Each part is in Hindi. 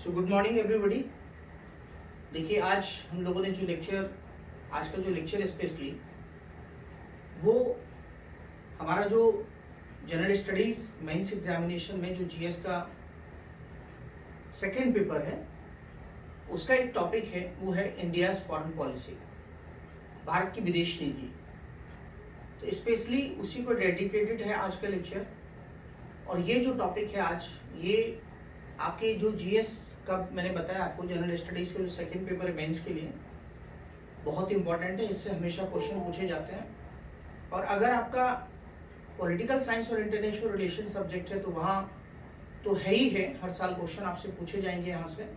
So good morning everybody. देखिए आज हम लोगों ने आज का जो लेक्चर स्पेशली वो हमारा जो जनरल स्टडीज मेंस एग्जामिनेशन में जो जीएस का सेकेंड पेपर है उसका एक टॉपिक है, वो है इंडियाज फॉरेन पॉलिसी, भारत की विदेश नीति। तो स्पेशली उसी को डेडिकेटेड है आज का लेक्चर। और ये जो टॉपिक है आज, ये आपके जो जीएस का मैंने बताया आपको, जनरल स्टडीज का जो सेकंड पेपर है मेंस के लिए, बहुत इंपॉर्टेंट है। इससे हमेशा क्वेश्चन पूछे जाते हैं। और अगर आपका पॉलिटिकल साइंस और इंटरनेशनल रिलेशन सब्जेक्ट है तो वहाँ तो है ही है, हर साल क्वेश्चन आपसे पूछे जाएंगे यहाँ से।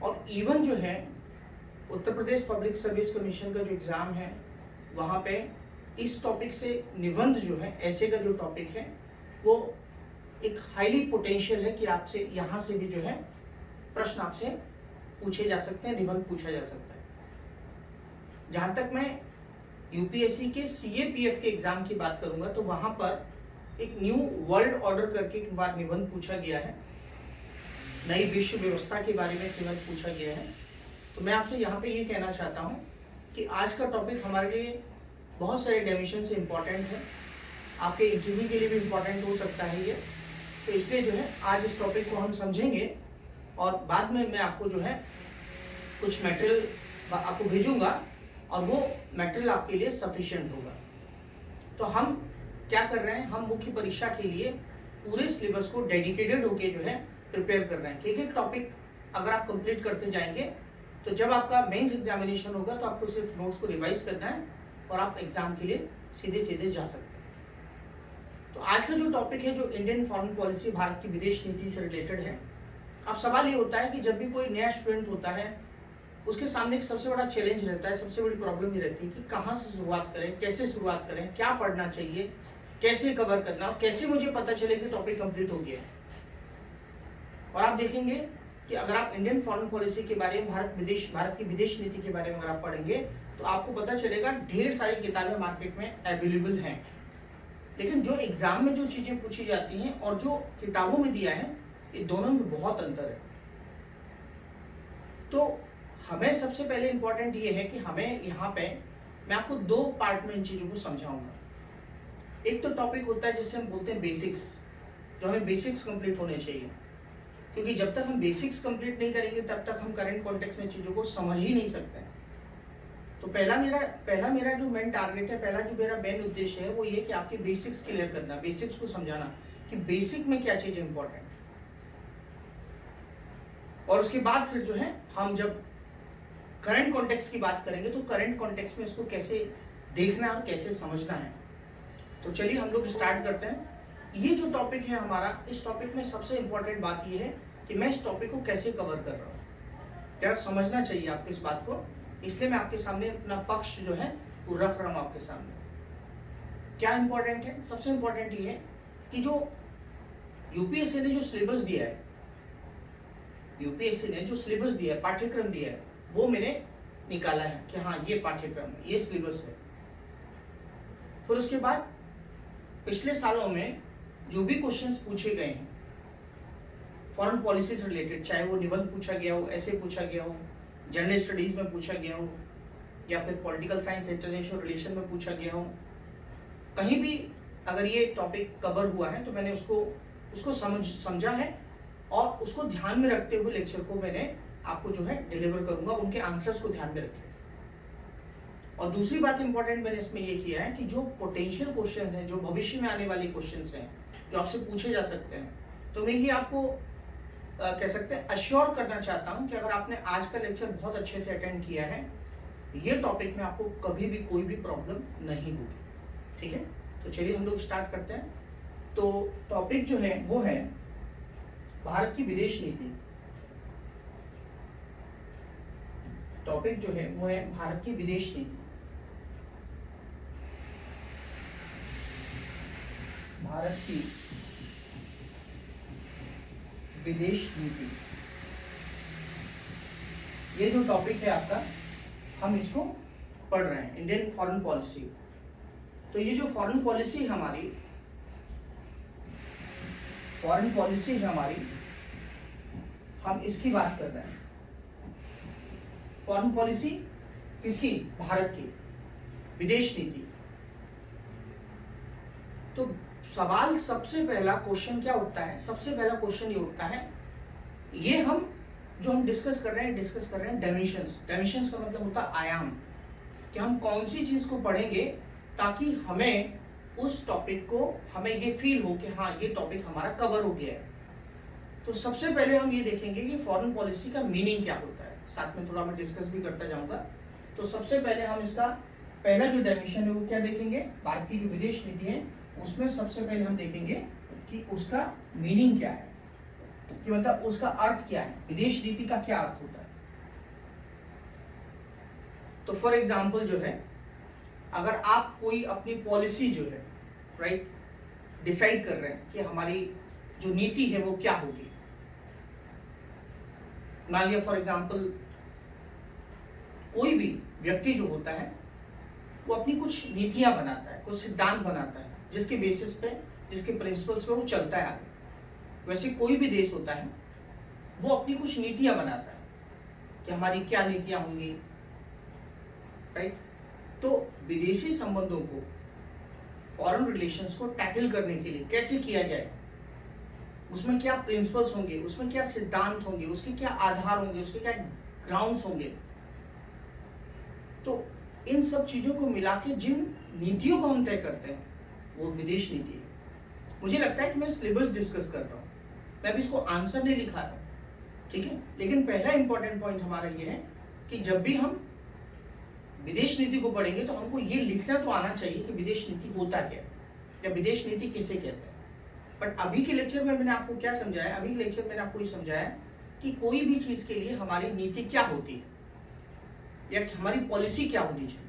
और इवन जो है Uttar Pradesh public service commission का जो एग्ज़ाम है वहाँ पे इस टॉपिक से निबंध जो है, ऐसे का जो टॉपिक है, वो एक हाईली पोटेंशियल है कि आपसे यहाँ से भी जो है प्रश्न आपसे पूछे जा सकते हैं, निबंध पूछा जा सकता है। जहाँ तक मैं यूपीएससी के सीएपीएफ के एग्जाम की बात करूँगा तो वहाँ पर एक न्यू वर्ल्ड ऑर्डर करके एक बार निबंध पूछा गया है, नई विश्व व्यवस्था के बारे में निबंध पूछा गया है। तो मैं आपसे यहाँ पे ये कहना चाहता हूँ कि आज का टॉपिक हमारे लिए बहुत सारे डायमेंशन से इम्पोर्टेंट है, आपके इंटरव्यू के लिए भी इम्पोर्टेंट हो सकता है ये। तो इसलिए जो है आज इस टॉपिक को हम समझेंगे और बाद में मैं आपको जो है कुछ मटेरियल आपको भेजूंगा और वो मटेरियल आपके लिए सफिशिएंट होगा। तो हम क्या कर रहे हैं, हम मुख्य परीक्षा के लिए पूरे सिलेबस को डेडिकेटेड होके जो है प्रिपेयर कर रहे हैं। एक एक टॉपिक अगर आप कंप्लीट करते जाएंगे तो जब आपका मेंस एग्जामिनेशन होगा तो आपको सिर्फ नोट्स को रिवाइज करना है और आप एग्जाम के लिए सीधे सीधे जा सकते हैं। तो आज का जो टॉपिक है, जो इंडियन फॉरेन पॉलिसी, भारत की विदेश नीति से रिलेटेड है। अब सवाल ये होता है कि जब भी कोई नया स्टूडेंट होता है उसके सामने एक सबसे बड़ा चैलेंज रहता है, सबसे बड़ी प्रॉब्लम ये रहती है कि कहाँ से शुरुआत करें, कैसे शुरुआत करें, क्या पढ़ना चाहिए, कैसे कवर करना और कैसे मुझे पता चले कि टॉपिक कंप्लीट हो गया है। और आप देखेंगे कि अगर आप इंडियन फॉरेन पॉलिसी के बारे में, भारत की विदेश नीति के बारे में अगर आप पढ़ेंगे तो आपको पता चलेगा ढेर सारी किताबें मार्केट में अवेलेबल हैं, लेकिन जो एग्जाम में जो चीजें पूछी जाती हैं और जो किताबों में दिया है, ये दोनों में बहुत अंतर है। तो हमें सबसे पहले इंपॉर्टेंट ये है कि हमें यहाँ पे मैं आपको दो पार्ट में इन चीजों को समझाऊंगा। एक तो टॉपिक होता है जिसे हम बोलते हैं बेसिक्स, जो हमें बेसिक्स कंप्लीट होने चाहिए, क्योंकि जब तक हम बेसिक्स कंप्लीट नहीं करेंगे तब तक हम करंट कॉन्टेक्स्ट में चीजों को समझ ही नहीं सकते। तो पहला मेरा जो मेन टारगेट है, पहला जो मेरा मेन उद्देश्य है वो ये कि आपके बेसिक्स क्लियर करना, बेसिक्स को समझाना कि बेसिक में क्या चीजें इंपॉर्टेंट। और उसके बाद फिर जो है हम जब करंट कॉन्टेक्स्ट की बात करेंगे तो करंट कॉन्टेक्स्ट में इसको कैसे देखना है और कैसे समझना है। तो चलिए हम लोग स्टार्ट करते हैं। ये जो टॉपिक है हमारा, इस टॉपिक में सबसे इंपॉर्टेंट बात ये है कि मैं इस टॉपिक को कैसे कवर कर रहा हूँ। जरा समझना चाहिए आपको इस बात को, इसलिए मैं आपके सामने अपना पक्ष जो है वो रख रहा हूँ आपके सामने। क्या इंपॉर्टेंट है? सबसे इंपॉर्टेंट ये है कि जो यूपीएससी ने जो सिलेबस दिया है, यूपीएससी ने जो सिलेबस दिया है, पाठ्यक्रम दिया है, वो मैंने निकाला है कि हाँ ये पाठ्यक्रम है, ये सिलेबस है। फिर उसके बाद पिछले सालों में जो भी क्वेश्चंस पूछे गए हैं फॉरेन पॉलिसी से रिलेटेड, चाहे वो निबंध पूछा गया हो, ऐसे पूछा गया हो, जनरल स्टडीज में पूछा गया हो, या फिर पॉलिटिकल साइंस इंटरनेशनल रिलेशन में पूछा गया हो, कहीं भी अगर ये टॉपिक कवर हुआ है तो मैंने उसको समझा है और उसको ध्यान में रखते हुए लेक्चर को मैंने आपको जो है डिलीवर करूंगा, उनके आंसर्स को ध्यान में रखें। और दूसरी बात इंपॉर्टेंट मैंने इसमें ये किया है कि जो पोटेंशियल क्वेश्चन हैं, जो भविष्य में आने वाले क्वेश्चन हैं, जो आपसे पूछे जा सकते हैं, तो मैं ये आपको कह सकते हैं अश्योर करना चाहता हूं कि अगर आपने आज का लेक्चर बहुत अच्छे से अटेंड किया है, ये टॉपिक में आपको कभी भी कोई भी प्रॉब्लम नहीं होगी। ठीक है, तो चलिए हम लोग स्टार्ट करते हैं। तो टॉपिक जो है वो है भारत की विदेश नीति। टॉपिक जो है वो है भारत की विदेश नीति। भारत की विदेश नीति, ये जो टॉपिक है आपका, हम इसको पढ़ रहे हैं, इंडियन फॉरेन पॉलिसी। तो ये जो फॉरेन पॉलिसी हमारी, हम इसकी बात कर रहे हैं। फॉरेन पॉलिसी किसकी? भारत की विदेश नीति। तो सवाल सबसे पहला क्वेश्चन क्या उठता है? सबसे पहला क्वेश्चन ये उठता है, ये हम जो हम डिस्कस कर रहे हैं डायमेंशंस। डायमेंशंस का मतलब होता है आयाम, कि हम कौन सी चीज को पढ़ेंगे ताकि हमें उस टॉपिक को, हमें ये फील हो कि हाँ ये टॉपिक हमारा कवर हो गया है। तो सबसे पहले हम ये देखेंगे कि फॉरेन पॉलिसी का मीनिंग क्या होता है, साथ में थोड़ा मैं डिस्कस भी करता जाऊंगा। तो सबसे पहले हम इसका पहला जो डायमेंशन है वो क्या देखेंगे? भारत की जो विदेश नीति है उसमें सबसे पहले हम देखेंगे कि उसका मीनिंग क्या है, कि मतलब उसका अर्थ क्या है, विदेश नीति का क्या अर्थ होता है। तो फॉर एग्जाम्पल जो है, अगर आप कोई अपनी पॉलिसी जो है राइट डिसाइड कर रहे हैं कि हमारी जो नीति है वो क्या होगी, मान लिया फॉर एग्जाम्पल कोई भी व्यक्ति जो होता है वो अपनी कुछ नीतियां बनाता है, कुछ सिद्धांत बनाता है, जिसके बेसिस पे, जिसके प्रिंसिपल्स पे वो चलता है आगे। वैसे कोई भी देश होता है वो अपनी कुछ नीतियां बनाता है कि हमारी क्या नीतियां होंगी, राइट। तो विदेशी संबंधों को, फॉरेन रिलेशंस को टैकल करने के लिए कैसे किया जाए, उसमें क्या प्रिंसिपल्स होंगे, उसमें क्या सिद्धांत होंगे, उसके क्या आधार होंगे, उसके क्या ग्राउंड्स होंगे। तो इन सब चीजों को मिला के जिन नीतियों को हम तय करते हैं वो विदेश नीति है। मुझे लगता है कि मैं सिलेबस डिस्कस कर रहा हूँ, मैं अभी इसको आंसर नहीं लिखा रहा हूँ, ठीक है। लेकिन पहला इंपॉर्टेंट पॉइंट हमारा ये है कि जब भी हम विदेश नीति को पढ़ेंगे तो हमको ये लिखना तो आना चाहिए कि विदेश नीति होता क्या है या विदेश नीति किसे कहते हैं। बट अभी के लेक्चर में मैंने आपको क्या समझाया? अभी के लेक्चर में मैंने आपको ये समझाया कि कोई भी चीज के लिए हमारी नीति क्या होती है या हमारी पॉलिसी क्या होनी चाहिए।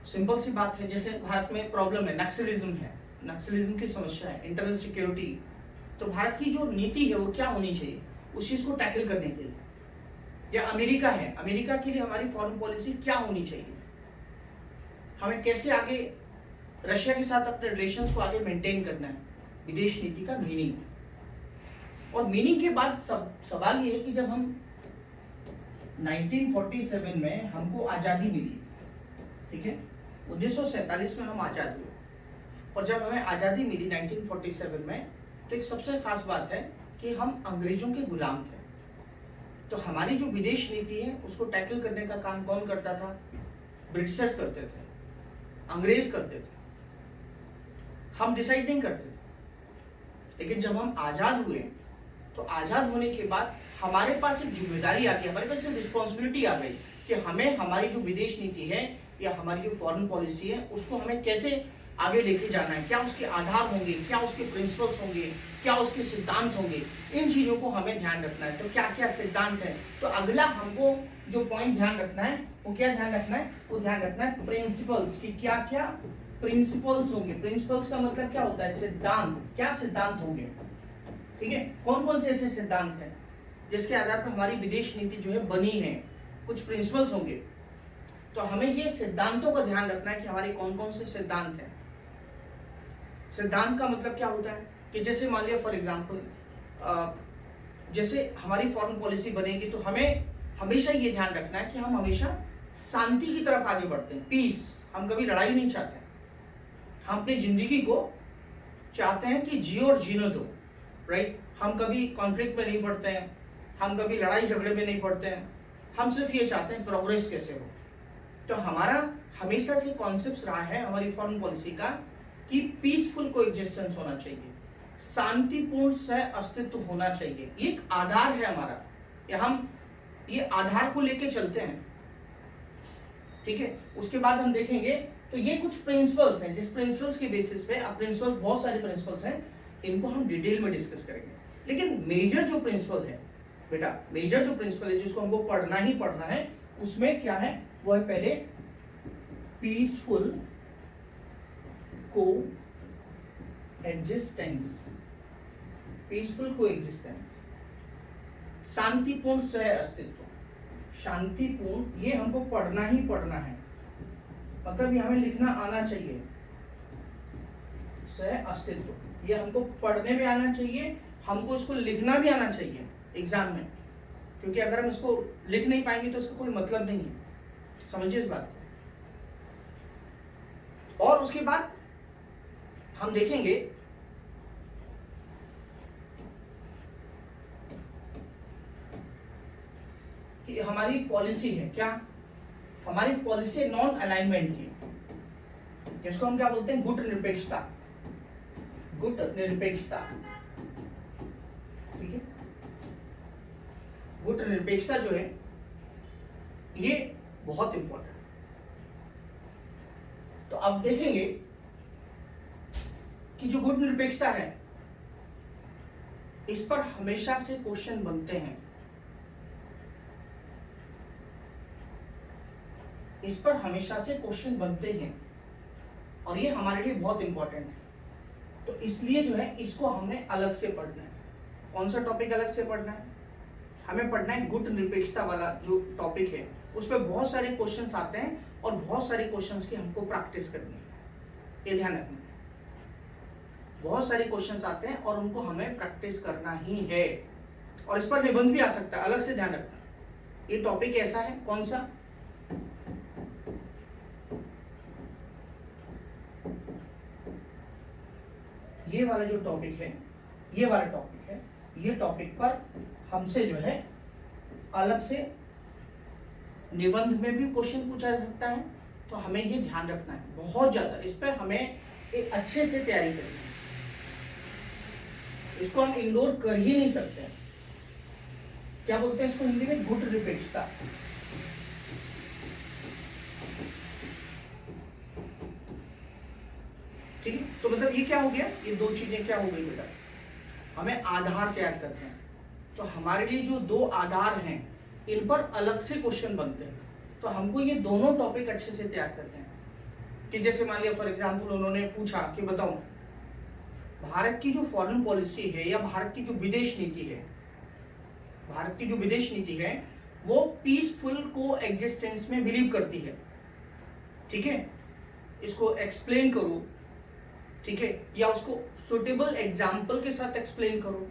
सिंपल सी बात है, जैसे भारत में प्रॉब्लम है, नक्सलिज्म की समस्या है, इंटरनल सिक्योरिटी। तो भारत की जो नीति है वो क्या होनी चाहिए उस चीज को टैकल करने के लिए। या अमेरिका है, अमेरिका के लिए हमारी फॉरेन पॉलिसी क्या होनी चाहिए, हमें कैसे आगे रशिया के साथ अपने रिलेशंस को आगे मेंटेन करना है, विदेश नीति का मीनिंग। और मीनिंग के बाद सवाल ये है कि जब हम 1947 में हमको आज़ादी मिली, ठीक है, 1947 में हम आज़ाद हुए, और जब हमें आज़ादी मिली 1947 में, तो एक सबसे खास बात है कि हम अंग्रेजों के गुलाम थे। तो हमारी जो विदेश नीति है उसको टैकल करने का काम कौन करता था? ब्रिटिशर्स करते थे, अंग्रेज करते थे, हम डिसाइड नहीं करते थे। लेकिन जब हम आज़ाद हुए तो आज़ाद होने के बाद हमारे पास एक जिम्मेदारी आ गई, हमारे पास एक रिस्पॉन्सिबिलिटी आ गई कि हमें हमारी जो विदेश नीति है या हमारी जो फॉरेन पॉलिसी है उसको हमें कैसे आगे लेके जाना है, क्या उसके आधार होंगे, क्या उसके प्रिंसिपल्स होंगे, क्या उसके सिद्धांत होंगे, इन चीज़ों को हमें ध्यान रखना है। तो क्या क्या सिद्धांत है? तो अगला हमको जो पॉइंट ध्यान रखना है वो क्या ध्यान रखना है? वो ध्यान रखना है प्रिंसिपल्स की, क्या क्या प्रिंसिपल्स होंगे। प्रिंसिपल्स का मतलब क्या होता है? सिद्धांत। क्या सिद्धांत होंगे, ठीक है, कौन कौन से ऐसे सिद्धांत हैं जिसके आधार पर हमारी विदेश नीति जो है बनी है, कुछ प्रिंसिपल्स होंगे। तो हमें ये सिद्धांतों का ध्यान रखना है कि हमारे कौन कौन से सिद्धांत हैं। सिद्धांत का मतलब क्या होता है कि जैसे मान लिया फॉर एग्जांपल, जैसे हमारी फॉरेन पॉलिसी बनेगी तो हमें हमेशा ये ध्यान रखना है कि हम हमेशा शांति की तरफ आगे बढ़ते हैं, पीस। हम कभी लड़ाई नहीं चाहते, हम अपनी जिंदगी को चाहते हैं कि जियो और जीने दो, राइट। हम कभी कॉन्फ्लिक्ट में नहीं पड़ते हैं, हम कभी लड़ाई झगड़े में नहीं पड़ते हैं, हम सिर्फ ये चाहते हैं प्रोग्रेस कैसे हो। तो हमारा हमेशा से कॉन्सेप्ट रहा है हमारी फॉरेन पॉलिसी का कि पीसफुल को एग्जिस्टेंस होना चाहिए, शांतिपूर्ण सह अस्तित्व होना चाहिए। ये एक आधार है हमारा, या हम ये आधार को लेके चलते हैं, ठीक है। उसके बाद हम देखेंगे तो ये कुछ प्रिंसिपल्स हैं, जिस प्रिंसिपल्स के बेसिस पे, अब प्रिंसिपल्स बहुत सारे प्रिंसिपल्स हैं, इनको हम डिटेल में डिस्कस करेंगे। लेकिन मेजर जो प्रिंसिपल है बेटा, मेजर जो प्रिंसिपल है जिसको हमको पढ़ना ही पढ़ना है, उसमें क्या है? वो है पहले पीसफुल को एग्जिस्टेंस, पीसफुल को एग्जिस्टेंस, शांतिपूर्ण सह अस्तित्व। शांतिपूर्ण, ये हमको पढ़ना ही पढ़ना है, मतलब ये हमें लिखना आना चाहिए। सह अस्तित्व, ये हमको पढ़ने में आना चाहिए, हमको इसको लिखना भी आना चाहिए एग्जाम में, क्योंकि अगर हम इसको लिख नहीं पाएंगे तो इसका कोई मतलब नहीं है। समझिए इस बात को। और उसके बाद हम देखेंगे कि हमारी पॉलिसी है क्या, हमारी पॉलिसी है नॉन अलाइनमेंट की, जिसको हम क्या बोलते हैं, गुट निरपेक्षता। गुट निरपेक्षता, ठीक है। गुट निरपेक्षता जो है ये बहुत इंपॉर्टेंट। तो अब देखेंगे कि जो गुट निरपेक्षता है इस पर हमेशा से क्वेश्चन बनते हैं, इस पर हमेशा से क्वेश्चन बनते हैं और ये हमारे लिए बहुत इंपॉर्टेंट है। तो इसलिए जो है इसको हमने अलग से पढ़ना है। कौन सा टॉपिक अलग से पढ़ना है? हमें पढ़ना है गुट निरपेक्षता वाला जो टॉपिक है, उस पर बहुत सारे क्वेश्चंस आते हैं और बहुत सारे क्वेश्चंस की हमको प्रैक्टिस करनी है, ये ध्यान रखना है। बहुत सारे क्वेश्चंस आते हैं और उनको हमें प्रैक्टिस करना ही है, और इस पर निबंध भी आ सकता है, अलग से ध्यान रखना। ये टॉपिक ऐसा है, कौन सा, ये वाला जो टॉपिक है, ये वाला टॉपिक है, ये टॉपिक पर हमसे जो है अलग से निबंध में भी क्वेश्चन पूछा जा सकता है। तो हमें ये ध्यान रखना है बहुत ज्यादा, इस पर हमें एक अच्छे से तैयारी करनी है, इसको हम इग्नोर कर ही नहीं सकते। क्या बोलते हैं इसको हिंदी में, गुट निरपेक्षता। ठीक है, तो मतलब ये क्या हो गया, ये दो चीजें क्या हो गई बेटा, हमें आधार तैयार करते हैं। तो हमारे लिए जो दो आधार हैं इन पर अलग से क्वेश्चन बनते हैं, तो हमको ये दोनों टॉपिक अच्छे से तैयार करते हैं। कि जैसे मान लिया फॉर एग्जांपल उन्होंने पूछा कि बताओ भारत की जो फॉरेन पॉलिसी है या भारत की जो विदेश नीति है, भारत की जो विदेश नीति है वो पीसफुल को एग्जिस्टेंस में बिलीव करती है। ठीक है, इसको एक्सप्लेन करो, ठीक है, या उसको सुटेबल एग्जाम्पल के साथ एक्सप्लेन करो।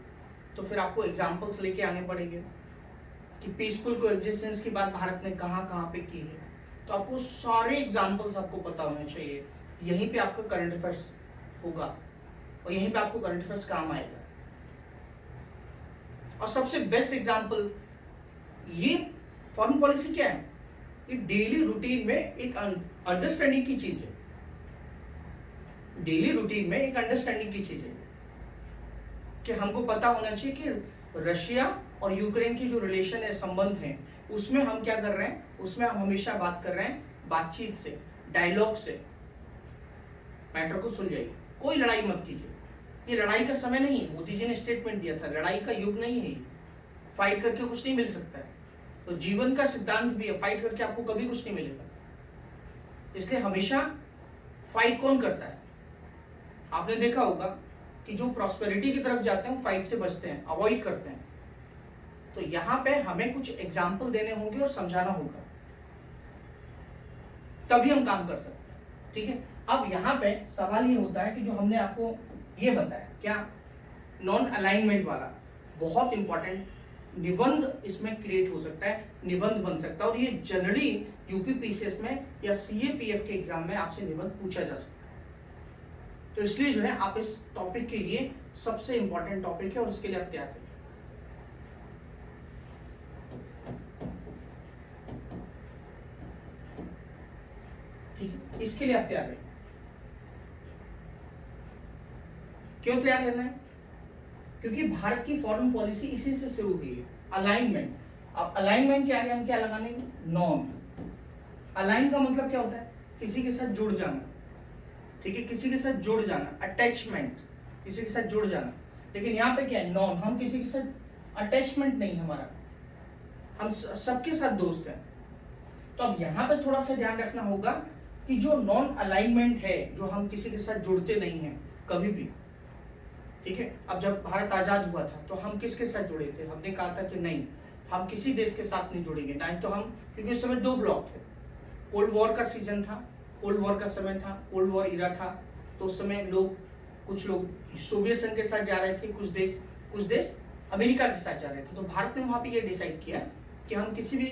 तो फिर आपको एग्जाम्पल्स लेके आने पड़ेंगे कि पीसफुल को एग्जिस्टेंस की बात भारत ने कहाँ कहाँ पे की है। तो आपको सारे एग्जाम्पल्स आपको पता होने चाहिए, यहीं पे आपका करंट अफेयर्स होगा और यहीं पे आपको करंट अफेयर्स काम आएगा। और सबसे बेस्ट एग्जाम्पल, ये फॉरेन पॉलिसी क्या है, ये डेली रूटीन में एक अंडरस्टैंडिंग की चीज है, डेली रूटीन में एक अंडरस्टैंडिंग की चीज है कि हमको पता होना चाहिए कि रशिया और यूक्रेन की जो रिलेशन है, संबंध है, उसमें हम क्या कर रहे हैं, उसमें हम हमेशा बात कर रहे हैं बातचीत से, डायलॉग से। मैटर को सुलझाइए, कोई लड़ाई मत कीजिए। ये लड़ाई का समय नहीं है, मोदी जी ने स्टेटमेंट दिया था, लड़ाई का युग नहीं है, फाइट करके कुछ नहीं मिल सकता है। तो जीवन का सिद्धांत भी है, फाइट करके आपको कभी कुछ नहीं मिलेगा। इसलिए हमेशा फाइट कौन करता है, आपने देखा होगा कि जो प्रॉस्पेरिटी की तरफ जाते हैं फाइट से बचते हैं, अवॉइड करते हैं। तो यहां पे हमें कुछ एग्जाम्पल देने होंगे और समझाना होगा, तभी हम काम कर सकते हैं। ठीक है, अब यहां पे सवाल ये होता है कि जो हमने आपको ये बताया क्या, नॉन अलाइनमेंट वाला बहुत इंपॉर्टेंट निबंध इसमें क्रिएट हो सकता है, निबंध बन सकता है, और ये जनरली यूपीपीसीएस में या सीएपीएफ के एग्जाम में आपसे निबंध पूछा जा सकता है। तो इसलिए जो है आप इस टॉपिक के लिए सबसे इंपॉर्टेंट टॉपिक है और इसके लिए आप तैयार करिए। ठीक है, इसके लिए आप तैयार रहिए। क्यों तैयार करना है, क्योंकि भारत की फॉरेन पॉलिसी इसी से शुरू हुई है, अलाइनमेंट। अब अलाइनमेंट के आगे हम क्या लगाएंगे, नॉन। अलाइन का मतलब क्या होता है, किसी के साथ जुड़ जाना। ठीक है, किसी के साथ जुड़ जाना, अटैचमेंट, किसी के साथ जुड़ जाना। लेकिन यहाँ पे क्या है, नॉन, हम किसी के साथ अटैचमेंट नहीं हमारा, हम सबके साथ दोस्त हैं। तो अब यहाँ पे थोड़ा सा ध्यान रखना होगा कि जो नॉन अलाइनमेंट है, जो हम किसी के साथ जुड़ते नहीं हैं कभी भी। ठीक है, अब जब भारत आजाद हुआ था तो हम किसके साथ जुड़े थे, हमने कहा था कि नहीं, हम किसी देश के साथ नहीं जुड़ेंगे। नहीं तो हम, क्योंकि उस समय दो ब्लॉक थे, कोल्ड वॉर का सीजन था, कोल्ड वॉर का समय था, कोल्ड वॉर इरा था। तो उस समय कुछ लोग सोवियत संघ के साथ जा रहे थे, कुछ देश कुछ देश अमेरिका के साथ जा रहे थे, तो भारत ने वहां पे ये डिसाइड किया कि हम किसी भी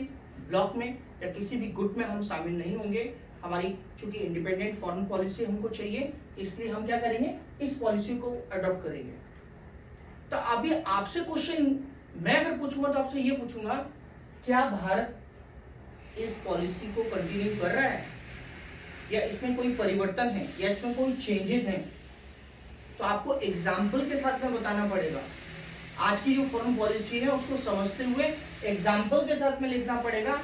ब्लॉक में या किसी भी गुट में हम शामिल नहीं होंगे। हमारी चूंकि इंडिपेंडेंट फॉरेन पॉलिसी हमको चाहिए, इसलिए हम क्या करेंगे, इस पॉलिसी को अडॉप्ट करेंगे। तो अभी आपसे क्वेश्चन मैं अगर पूछूंगा तो आपसे ये पूछूंगा, क्या भारत इस पॉलिसी को कंटिन्यू कर रहा है या इसमें कोई परिवर्तन है या इसमें कोई चेंजेस हैं? तो आपको एग्जाम्पल के साथ में बताना पड़ेगा। आज की जो फॉरेन पॉलिसी है उसको समझते हुए एग्जाम्पल के साथ में लिखना पड़ेगा,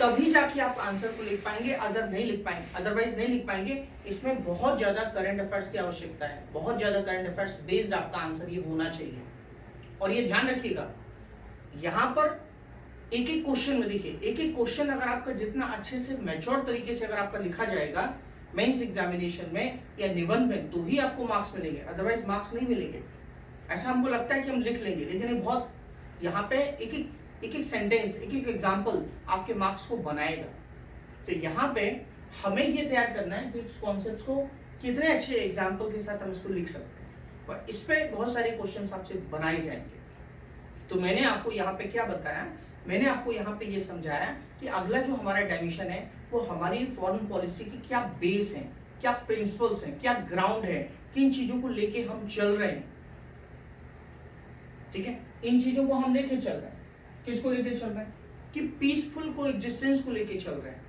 तभी जाके आप आंसर को लिख पाएंगे, अदरवाइज नहीं लिख पाएंगे। इसमें बहुत ज्यादा करंट अफेयर्स की आवश्यकता है, बहुत ज्यादा करंट अफेयर्स बेस्ड आपका आंसर ये होना चाहिए। और ये ध्यान रखिएगा, यहाँ पर एक एक क्वेश्चन में देखिए, एक एक क्वेश्चन अगर आपका जितना अच्छे से मैच्योर तरीके से अगर आपका लिखा जाएगा मेंस एग्जामिनेशन में या निबंध में, तो ही आपको मार्क्स मिलेंगे, अदरवाइज मार्क्स नहीं मिलेंगे। ऐसा हमको लगता है कि हम लिख लेंगे, लेकिन ये बहुत यहाँ पे एक एक सेंटेंस, एक एक एग्जाम्पल आपके मार्क्स को बनाएगा। तो यहाँ पे हमें ये तैयार करना है कि इस कॉन्सेप्ट को कितने अच्छे एग्जाम्पल के साथ हम इसको लिख सकते हैं, और इस पे बहुत सारे क्वेश्चन आपसे बनाए जाएंगे। तो मैंने आपको यहाँ पे क्या बताया, मैंने आपको यहाँ पे ये समझाया कि अगला जो हमारा डायमेंशन है वो हमारी फॉरेन पॉलिसी की क्या बेस है, क्या प्रिंसिपल्स हैं, क्या ग्राउंड है, किन चीजों को लेके हम चल रहे हैं। ठीक है, इन चीजों को हम लेके चल रहे हैं, किसको लेके चल रहे हैं कि पीसफुल को एग्जिस्टेंस को लेके चल रहे हैं,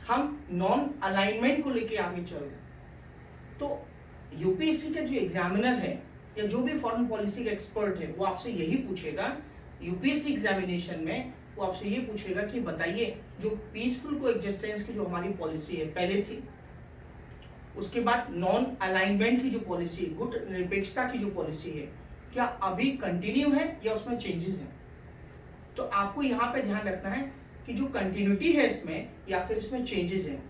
हम नॉन अलाइनमेंट को लेके आगे चल रहे हैं। तो यूपीएससी का जो एग्जामिनर है या जो भी फॉरेन पॉलिसी का एक्सपर्ट है वो आपसे यही पूछेगा यूपीएससी एग्जामिनेशन में, वो आपसे ये पूछेगा कि बताइए जो पीसफुल को एग्जिस्टेंस की जो हमारी पॉलिसी है पहले थी, उसके बाद नॉन अलाइनमेंट की जो पॉलिसी है, गुट निरपेक्षता की जो पॉलिसी है, क्या अभी कंटिन्यू है या उसमें चेंजेस हैं। तो आपको यहाँ पे ध्यान रखना है कि जो कंटिन्यूटी है इसमें या फिर इसमें चेंजेस हैं,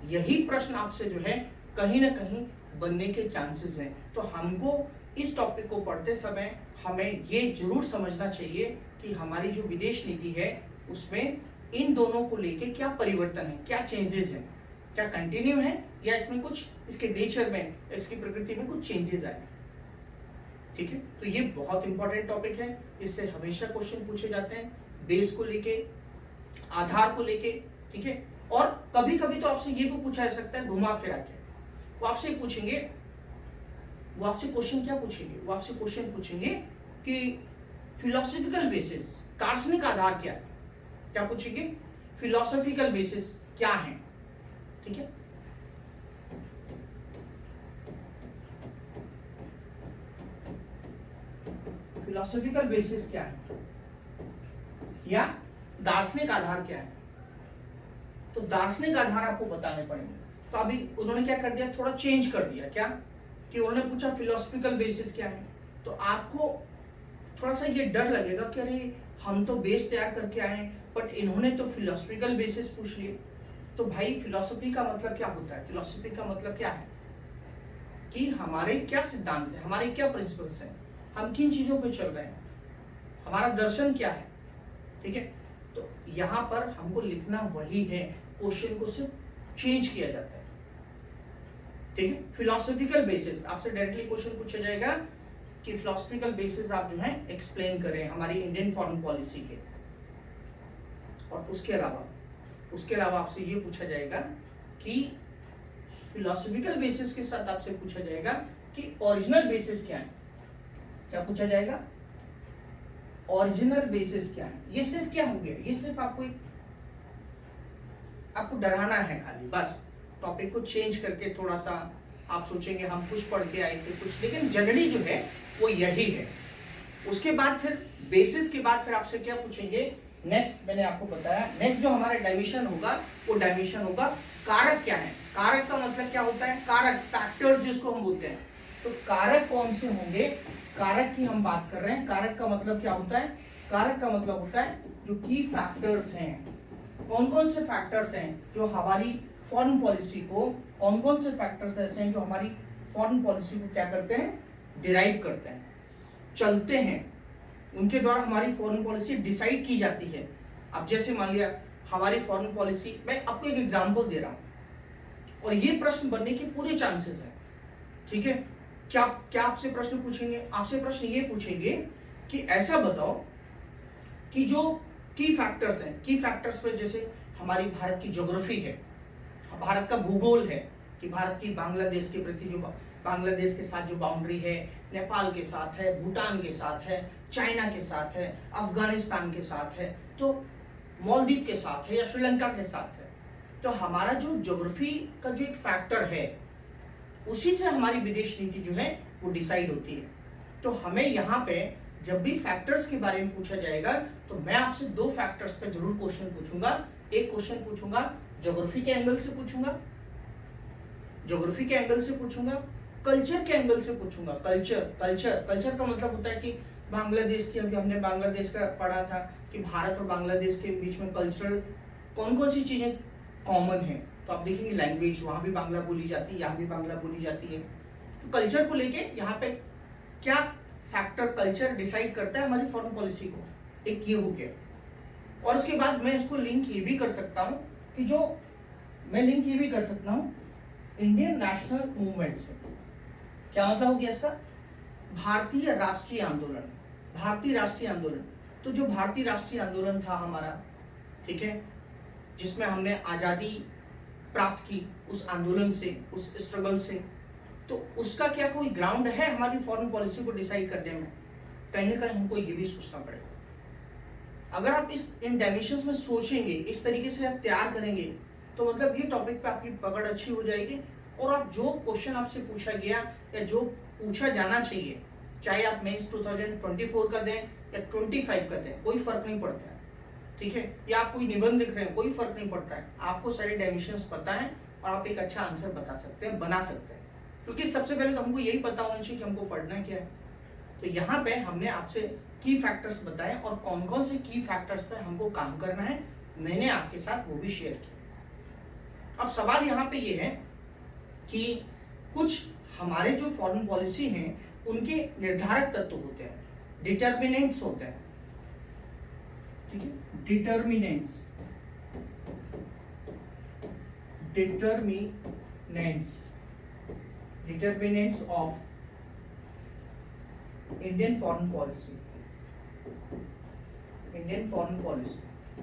यही प्रश्न आपसे जो है कहीं ना कहीं बनने के चांसेस हैं। तो हमको इस टॉपिक को पढ़ते समय हमें ये जरूर समझना चाहिए कि हमारी जो विदेश नीति है उसमें इन दोनों को लेके क्या परिवर्तन है, क्या चेंजेस हैं, क्या कंटिन्यू है या इसमें कुछ इसके नेचर में, इसकी प्रकृति में कुछ चेंजेस आए। ठीक है, तो ये बहुत इंपॉर्टेंट टॉपिक है, इससे हमेशा क्वेश्चन पूछे जाते हैं, बेस को लेके, आधार को लेके। ठीक है, और कभी कभी तो आपसे ये भी पूछा जा सकता है घुमा फिरा के, वो आपसे पूछेंगे, वो आपसे क्वेश्चन क्या पूछेंगे, वो आपसे क्वेश्चन पूछेंगे कि फिलोसॉफिकल बेसिस, दार्शनिक आधार क्या है, क्या पूछेंगे, फिलोसॉफिकल बेसिस क्या है। ठीक है, फिलोसॉफिकल बेसिस क्या है या दार्शनिक आधार क्या है। तो दार्शनिक आधार आपको बताने पड़ेंगे। तो अभी उन्होंने क्या कर दिया, थोड़ा चेंज कर दिया, क्या कि उन्होंने पूछा फिलोसॉफिकल बेसिस क्या है। तो आपको थोड़ा सा ये डर लगेगा कि अरे हम तो बेस तैयार करके आए हैं, बट इन्होंने तो फिलोसॉफिकल बेसिस पूछ लिए। तो भाई फिलोसॉफी का मतलब क्या होता है, फिलोसॉफी का मतलब क्या है कि हमारे क्या सिद्धांत है, हमारे क्या प्रिंसिपल्स हैं, हम किन चीजों पे चल रहे हैं, हमारा दर्शन क्या है। ठीक है, तो यहाँ पर हमको लिखना वही है, क्वेश्चन को सिर्फ चेंज किया जाता है। ठीक है, फिलोसॉफिकल बेसिस आपसे डायरेक्टली क्वेश्चन पूछा जाएगा कि फिलोसॉफिकल बेसिस आप जो है एक्सप्लेन करें हमारी इंडियन फॉरेन पॉलिसी के। और उसके अलावा आपसे ये पूछा जाएगा कि फिलोसॉफिकल बेसिस के साथ आपसे पूछा जाएगा कि ओरिजिनल बेसिस क्या है। क्या पूछा जाएगा, ओरिजिनल बेसिस क्या है। ये सिर्फ क्या हो गया, ये सिर्फ आपको डराना है खाली, बस टॉपिक को चेंज करके थोड़ा सा आप सोचेंगे हम कुछ पढ़ के आए थे कुछ, लेकिन जनरली जो है वो यही है। उसके बाद फिर बेसिस के बाद फिर आपसे क्या पूछेंगे, नेक्स्ट मैंने आपको बताया, नेक्स्ट जो हमारा डायमेंशन होगा वो डायमेंशन होगा कारक क्या है। कारक का मतलब क्या होता है, कारक, फैक्टर्स जिसको हम बोलते हैं। तो कारक कौन से होंगे, कारक की हम बात कर रहे हैं। कारक का मतलब क्या होता है, कारक का मतलब होता है जो की फैक्टर्स हैं। कौन कौन से फैक्टर्स हैं जो हमारी फॉरेन पॉलिसी को, कौन कौन से फैक्टर्स ऐसे हैं जो हमारी फॉरेन पॉलिसी को क्या करते हैं, डिराइव करते हैं, चलते हैं, उनके द्वारा हमारी फॉरेन पॉलिसी डिसाइड की जाती है। अब जैसे मान लिया हमारी फॉरेन पॉलिसी, मैं आपको एक एग्जांपल दे रहा हूं और ये प्रश्न बनने के पूरे चांसेस हैं। ठीक है, क्या क्या आपसे प्रश्न पूछेंगे? आपसे प्रश्न ये पूछेंगे कि ऐसा बताओ कि जो की फैक्टर्स हैं, की फैक्टर्स पे जैसे हमारी भारत की ज्योग्राफी है, भारत का भूगोल है, कि भारत की बांग्लादेश के प्रति जो बांग्लादेश के साथ जो बाउंड्री है, नेपाल के साथ है, भूटान के साथ है, चाइना के साथ है, अफगानिस्तान के साथ है, तो मालदीव के साथ है या श्रीलंका के साथ है। तो हमारा जो ज्योग्राफी का जो एक फैक्टर है, उसी से हमारी विदेश नीति जो है वो डिसाइड होती है। तो हमें यहाँ पे जब भी फैक्टर्स के बारे में पूछा जाएगा तो मैं आपसे दो फैक्टर्स पे जरूर क्वेश्चन पूछूंगा। एक क्वेश्चन पूछूंगा ज्योग्राफी के एंगल से पूछूंगा, ज्योग्राफी के एंगल से पूछूंगा, कल्चर के एंगल से पूछूंगा। कल्चर का मतलब होता है कि बांग्लादेश की, अभी हमने बांग्लादेश का पढ़ा था कि भारत और बांग्लादेश के बीच में कल्चरल कौन कौन सी चीजें कॉमन है। तो आप देखेंगे लैंग्वेज, वहां भी बांग्ला बोली जाती है, यहाँ भी बांग्ला बोली जाती है। तो कल्चर को लेके यहाँ पे क्या फैक्टर कल्चर डिसाइड करता है हमारी फॉरेन पॉलिसी को, एक ये हो गया। और उसके बाद मैं इसको लिंक ये भी कर सकता हूँ कि जो मैं लिंक ये भी कर सकता हूँ इंडियन नेशनल मूवमेंट से। क्या मतलब हो गया इसका? भारतीय राष्ट्रीय आंदोलन, भारतीय राष्ट्रीय आंदोलन। तो जो भारतीय राष्ट्रीय आंदोलन था हमारा, ठीक है, जिसमें हमने आजादी प्राप्त की उस आंदोलन से, उस स्ट्रगल से, तो उसका क्या कोई ग्राउंड है हमारी फॉरेन पॉलिसी को डिसाइड करने में? कहीं ना कहीं हमको ये भी सोचना पड़ेगा। अगर आप इन डायमेंशंस में सोचेंगे, इस तरीके से आप तैयार करेंगे, तो मतलब ये टॉपिक पे आपकी पकड़ अच्छी हो जाएगी। और आप जो क्वेश्चन आपसे पूछा गया या जो पूछा जाना चाहिए, चाहे आप मेंस 2024 का दें या 25 का दें, कोई फर्क नहीं पड़ता है, ठीक है, या आप कोई निबंध लिख रहे हैं, कोई फर्क नहीं पड़ता है। आपको सारे डायमेंशंस पता है और आप एक अच्छा आंसर बता सकते हैं, बना सकते हैं। क्योंकि सबसे पहले तो हमको यही पता होना चाहिए कि हमको पढ़ना क्या है। तो यहाँ पे हमने आपसे की फैक्टर्स बताए और कौन कौन से की फैक्टर्स पे हमको काम करना है, मैंने आपके साथ वो भी शेयर किया। अब सवाल यहाँ पे ये है कि कुछ हमारे जो फॉरेन पॉलिसी हैं उनके निर्धारक तत्व होते हैं, डिटर्मिनेंट्स होते हैं, ठीक है, determinants of Indian foreign policy,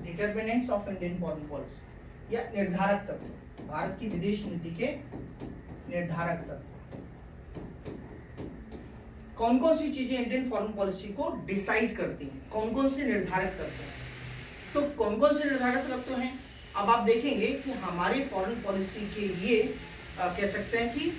determinants of Indian foreign policy या निर्धारक तत्व, भारत की विदेश नीति के निर्धारक तत्व। कौन कौन सी चीजें इंडियन फॉरेन पॉलिसी को डिसाइड करती हैं, कौन कौन से निर्धारक तत्व हैं? तो कौन कौन से निर्धारक तत्व हैं? अब आप देखेंगे कि हमारी फॉरेन पॉलिसी के लिए कह सकते हैं कि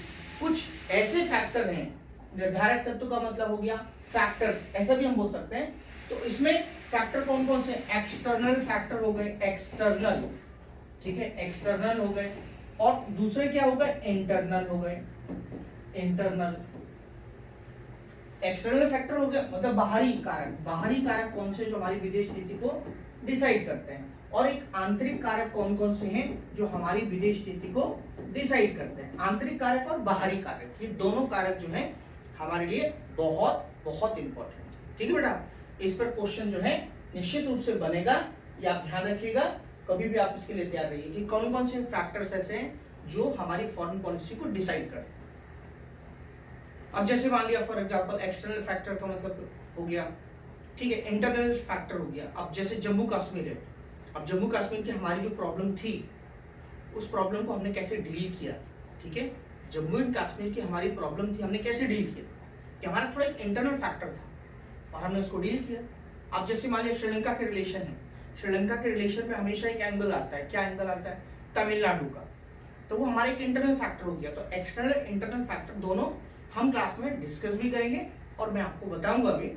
कुछ ऐसे फैक्टर हैं, निर्धारक तत्व का मतलब हो गया फैक्टर्स, ऐसा भी हम बोल सकते हैं। तो इसमें फैक्टर कौन कौन से? एक्सटर्नल फैक्टर हो गए, एक्सटर्नल, ठीक है, एक्सटर्नल हो गए। और दूसरे क्या हो गए? इंटरनल हो गए, इंटरनल। एक्सटर्नल फैक्टर हो गया मतलब बाहरी कारक, बाहरी कारक कौन से जो हमारी विदेश नीति को डिसाइड करते हैं। और एक आंतरिक कारक कौन कौन से हैं जो हमारी विदेश नीति को डिसाइड करते हैं। आंतरिक कारक और बाहरी कारक, ये दोनों कारक जो हैं हमारे लिए बहुत बहुत इंपॉर्टेंट है, ठीक है बेटा। इस पर क्वेश्चन जो है निश्चित रूप से बनेगा, ये आप ध्यान रखिएगा, कभी भी आप इसके लिए तैयार रहिए कि कौन कौन से फैक्टर्स ऐसे हैं जो हमारी फॉरेन पॉलिसी को डिसाइड करते हैं। अब जैसे मान लिया फॉर एग्जांपल एक्सटर्नल फैक्टर का मतलब हो गया, ठीक है, इंटरनल फैक्टर हो गया। अब जैसे जम्मू कश्मीर है, अब जम्मू कश्मीर की हमारी जो प्रॉब्लम थी उस प्रॉब्लम को हमने कैसे डील किया, ठीक है, जम्मू एंड कश्मीर की हमारी प्रॉब्लम थी, हमने कैसे डील किया, ये हमारा थोड़ा एक इंटरनल फैक्टर था और हमने उसको डील किया। अब जैसे मान लिया श्रीलंका के रिलेशन है, श्रीलंका के रिलेशन में हमेशा एक एंगल आता है, क्या एंगल आता है? तमिलनाडु का, तो वो हमारा एक इंटरनल फैक्टर हो गया। तो एक्सटर्नल इंटरनल फैक्टर दोनों हम क्लास में डिस्कस भी करेंगे और मैं आपको बताऊंगा भी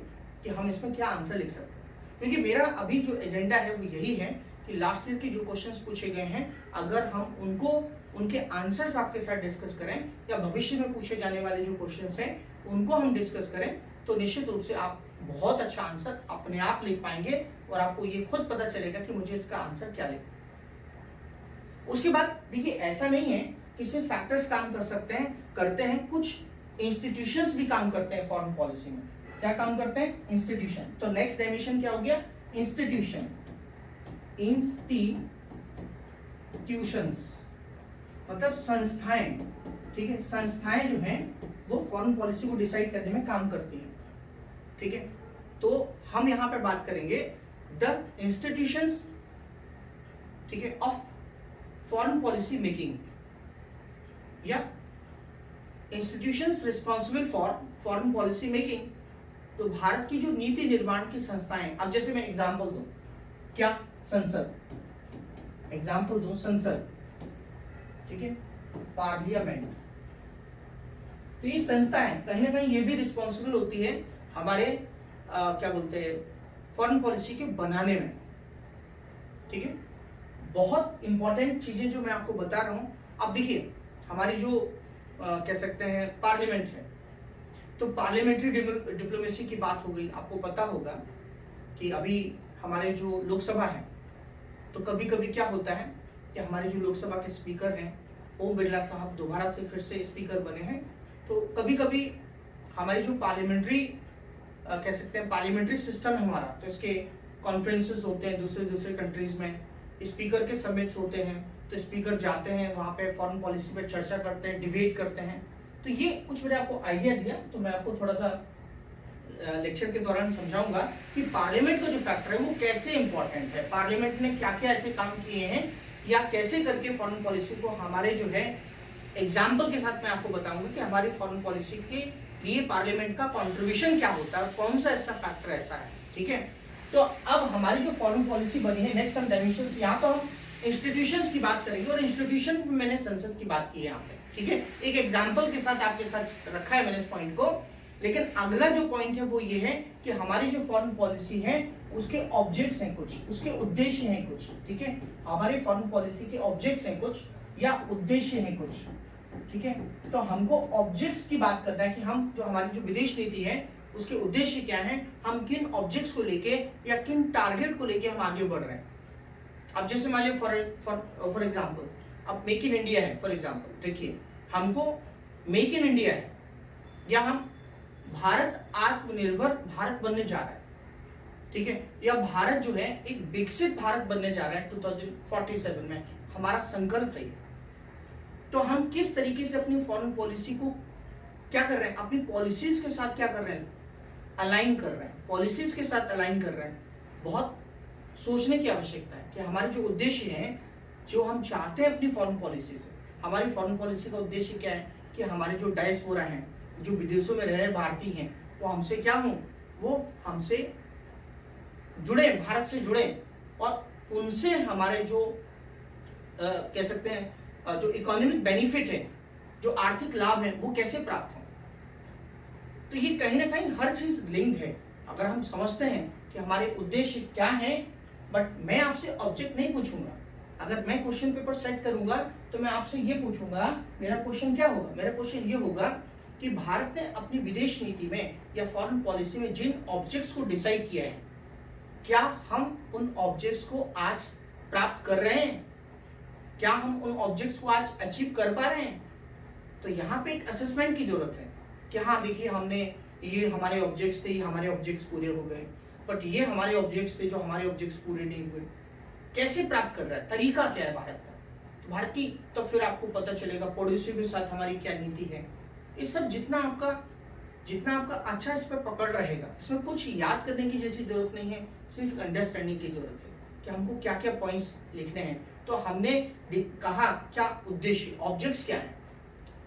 कि हम इसमें क्या आंसर लिख सकते हैं। क्योंकि मेरा अभी जो एजेंडा है वो यही है कि लास्ट ईयर के जो क्वेश्चंस पूछे गए हैं अगर हम उनको उनके आंसर्स आपके साथ डिस्कस करें या भविष्य में पूछे जाने वाले जो क्वेश्चंस हैं उनको हम डिस्कस करें तो निश्चित रूप से आप बहुत अच्छा आंसर अपने आप लिख पाएंगे और आपको ये खुद पता चलेगा कि मुझे इसका आंसर क्या लिखना। उसके बाद देखिए ऐसा नहीं है कि सिर्फ फैक्टर्स काम कर सकते हैं, करते हैं, कुछ इंस्टीट्यूशंस भी काम करते हैं फॉरेन पॉलिसी में। क्या काम करते हैं? इंस्टीट्यूशन। तो नेक्स्ट डायमेंशन क्या हो गया? इंस्टीट्यूशन, इंस्टीट्यूशंस मतलब संस्थाएं, ठीक है, संस्थाएं जो हैं वो फॉरेन पॉलिसी को डिसाइड करने में काम करती हैं, ठीक है। तो हम यहाँ पे बात करेंगे द इंस्टीट्यूशंस, ठीक है, ऑफ फॉरेन पॉलिसी मेकिंग या institutions responsible for foreign policy making. तो भारत की जो नीति निर्माण की संस्थाएं, अब जैसे मैं एग्जांपल दूं, क्या, संसद, एग्जांपल दूं संसद, ठीक है, पार्लियामेंट। तो ये संस्थाएं कहीं ना कहीं ये भी रिस्पॉन्सिबल होती है हमारे क्या बोलते हैं फॉरेन पॉलिसी के बनाने में, ठीक है। बहुत इंपॉर्टेंट चीजें जो मैं आपको बता रहा हूं। अब देखिए हमारी जो कह सकते हैं पार्लियामेंट है, तो पार्लियामेंट्री डिप्लोमेसी की बात हो गई। आपको पता होगा कि अभी हमारे जो लोकसभा है, तो कभी कभी क्या होता है कि हमारे जो लोकसभा के स्पीकर हैं ओम बिरला साहब दोबारा से फिर से स्पीकर बने हैं। तो कभी कभी हमारी जो पार्लियामेंट्री कह सकते हैं पार्लियामेंट्री सिस्टम है हमारा, तो इसके कॉन्फ्रेंसेस होते हैं दूसरे कंट्रीज में, स्पीकर के समिट्स होते हैं, तो स्पीकर जाते हैं वहाँ पे फॉरेन पॉलिसी पे चर्चा करते हैं, डिबेट करते हैं। तो ये कुछ मैंने आपको आइडिया दिया, तो मैं आपको थोड़ा सा लेक्चर के दौरान समझाऊंगा कि पार्लियामेंट का जो फैक्टर है वो कैसे इंपॉर्टेंट है, पार्लियामेंट ने क्या क्या ऐसे काम किए हैं, या कैसे करके फॉरेन पॉलिसी को हमारे जो है एग्जाम्पल के साथ मैं आपको बताऊंगा कि हमारी फॉरेन पॉलिसी के लिए पार्लियामेंट का कॉन्ट्रीब्यूशन क्या होता है, कौन सा इसका फैक्टर ऐसा है, ठीक है। तो अब हमारी जो फॉरेन पॉलिसी बनी है, नेक्स्ट हम डायमेंशंस, यहाँ तो हम इंस्टीट्यूशंस की बात करेंगे, और इंस्टीट्यूशन मैंने संसद की बात की है यहाँ पे, ठीक है। एक एग्जाम्पल के साथ आपके साथ रखा है मैंने इस पॉइंट को। लेकिन अगला जो पॉइंट है वो ये है कि हमारी जो फॉरेन पॉलिसी है उसके ऑब्जेक्ट्स हैं कुछ, उसके उद्देश्य हैं कुछ, ठीक है। हमारी फॉरेन पॉलिसी के ऑब्जेक्ट्स हैं कुछ या उद्देश्य हैं कुछ, ठीक है। तो हमको ऑब्जेक्ट्स की बात करना है कि हम जो हमारी जो विदेश नीति है उसके उद्देश्य क्या है, हम किन ऑब्जेक्ट्स को लेके या किन टारगेट को लेके हम आगे बढ़ रहे हैं। अब जैसे मान लीजिए फॉर एग्जाम्पल अब मेक इन इंडिया है, फॉर एग्जाम्पल देखिए हमको मेक इन इंडिया है, या हम भारत आत्मनिर्भर भारत बनने जा रहा है, ठीक है, या भारत जो है एक विकसित भारत बनने जा रहा है 2047 में, हमारा संकल्प है। तो हम किस तरीके से अपनी फॉरेन पॉलिसी को क्या कर रहे हैं, अपनी पॉलिसीज के साथ क्या कर रहे हैं, अलाइन कर रहे हैं, पॉलिसीज के साथ अलाइन कर रहे हैं। बहुत सोचने की आवश्यकता है कि हमारे जो उद्देश्य हैं, जो हम चाहते हैं अपनी फॉरेन पॉलिसी से, हमारी फॉरेन पॉलिसी का उद्देश्य क्या है कि हमारे जो डायस्पोरा हैं, जो विदेशों में रह रहे भारतीय हैं, वो हमसे क्या हों, वो हमसे जुड़े, भारत से जुड़े, और उनसे हमारे जो कह सकते हैं जो इकोनॉमिक बेनिफिट है, जो आर्थिक लाभ है, वो कैसे प्राप्त हों। तो ये कहीं ना कहीं हर चीज लिंक्ड है। अगर हम समझते हैं कि हमारे उद्देश्य क्या है, बट मैं आपसे ऑब्जेक्ट नहीं पूछूंगा, अगर मैं क्वेश्चन पेपर सेट करूंगा तो मैं आपसे ये पूछूंगा, मेरा क्वेश्चन क्या होगा, मेरा क्वेश्चन ये होगा कि भारत ने अपनी विदेश नीति में या फॉरेन पॉलिसी में जिन ऑब्जेक्ट्स को डिसाइड किया है, क्या हम उन ऑब्जेक्ट्स को आज प्राप्त कर रहे हैं, क्या हम उन ऑब्जेक्ट्स को आज अचीव कर पा रहे हैं। तो यहाँ पे एक असेसमेंट की जरूरत है कि हाँ देखिए हमने ये हमारे ऑब्जेक्ट्स थे, ये हमारे ऑब्जेक्ट्स पूरे हो गए, बट ये हमारे ऑब्जेक्ट्स थे जो हमारे ऑब्जेक्ट्स पूरे नहीं हुए। कैसे प्राप्त कर रहा है, तरीका क्या है भारत का, तो भारत की, तो फिर आपको पता चलेगा पड़ोसियों के साथ हमारी क्या नीति है। ये सब जितना आपका अच्छा इस पर पकड़ रहेगा, इसमें कुछ याद करने की जैसी जरूरत नहीं है, सिर्फ अंडरस्टैंडिंग की जरूरत है कि हमको क्या क्या पॉइंट्स लिखने हैं। तो हमने कहा क्या उद्देश्य, ऑब्जेक्ट्स क्या है,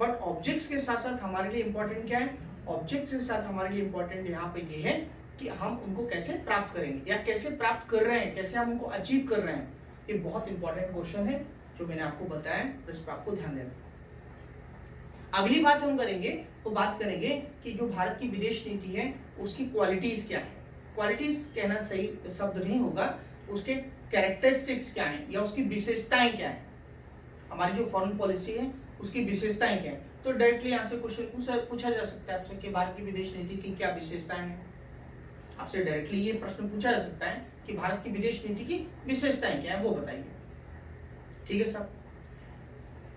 बट ऑब्जेक्ट्स के साथ साथ हमारे लिए इंपॉर्टेंट क्या है, ऑब्जेक्ट्स के साथ हमारे लिए इंपॉर्टेंट यहाँ पे ये है कि हम उनको कैसे प्राप्त करेंगे या कैसे प्राप्त कर रहे हैं, कैसे हम उनको अचीव कर रहे हैं। ये बहुत इंपॉर्टेंट क्वेश्चन है जो मैंने आपको बताया, तो इस पर आपको ध्यान देना। अगली बात हम करेंगे, वो बात करेंगे कि जो भारत की विदेश नीति है उसकी क्वालिटीज क्या है। क्वालिटीज कहना सही शब्द नहीं होगा, उसके कैरेक्टरिस्टिक्स क्या है या उसकी विशेषताएं क्या है। हमारी जो फॉरेन पॉलिसी है उसकी विशेषताएं क्या है। तो डायरेक्टली यहाँ से क्वेश्चन पूछा जा सकता है आपसे कि भारत की विदेश नीति की क्या विशेषताएं हैं। आपसे डायरेक्टली ये प्रश्न पूछा जा सकता है कि भारत की विदेश नीति की विशेषताएं क्या है, वो बताइए। ठीक है साहब।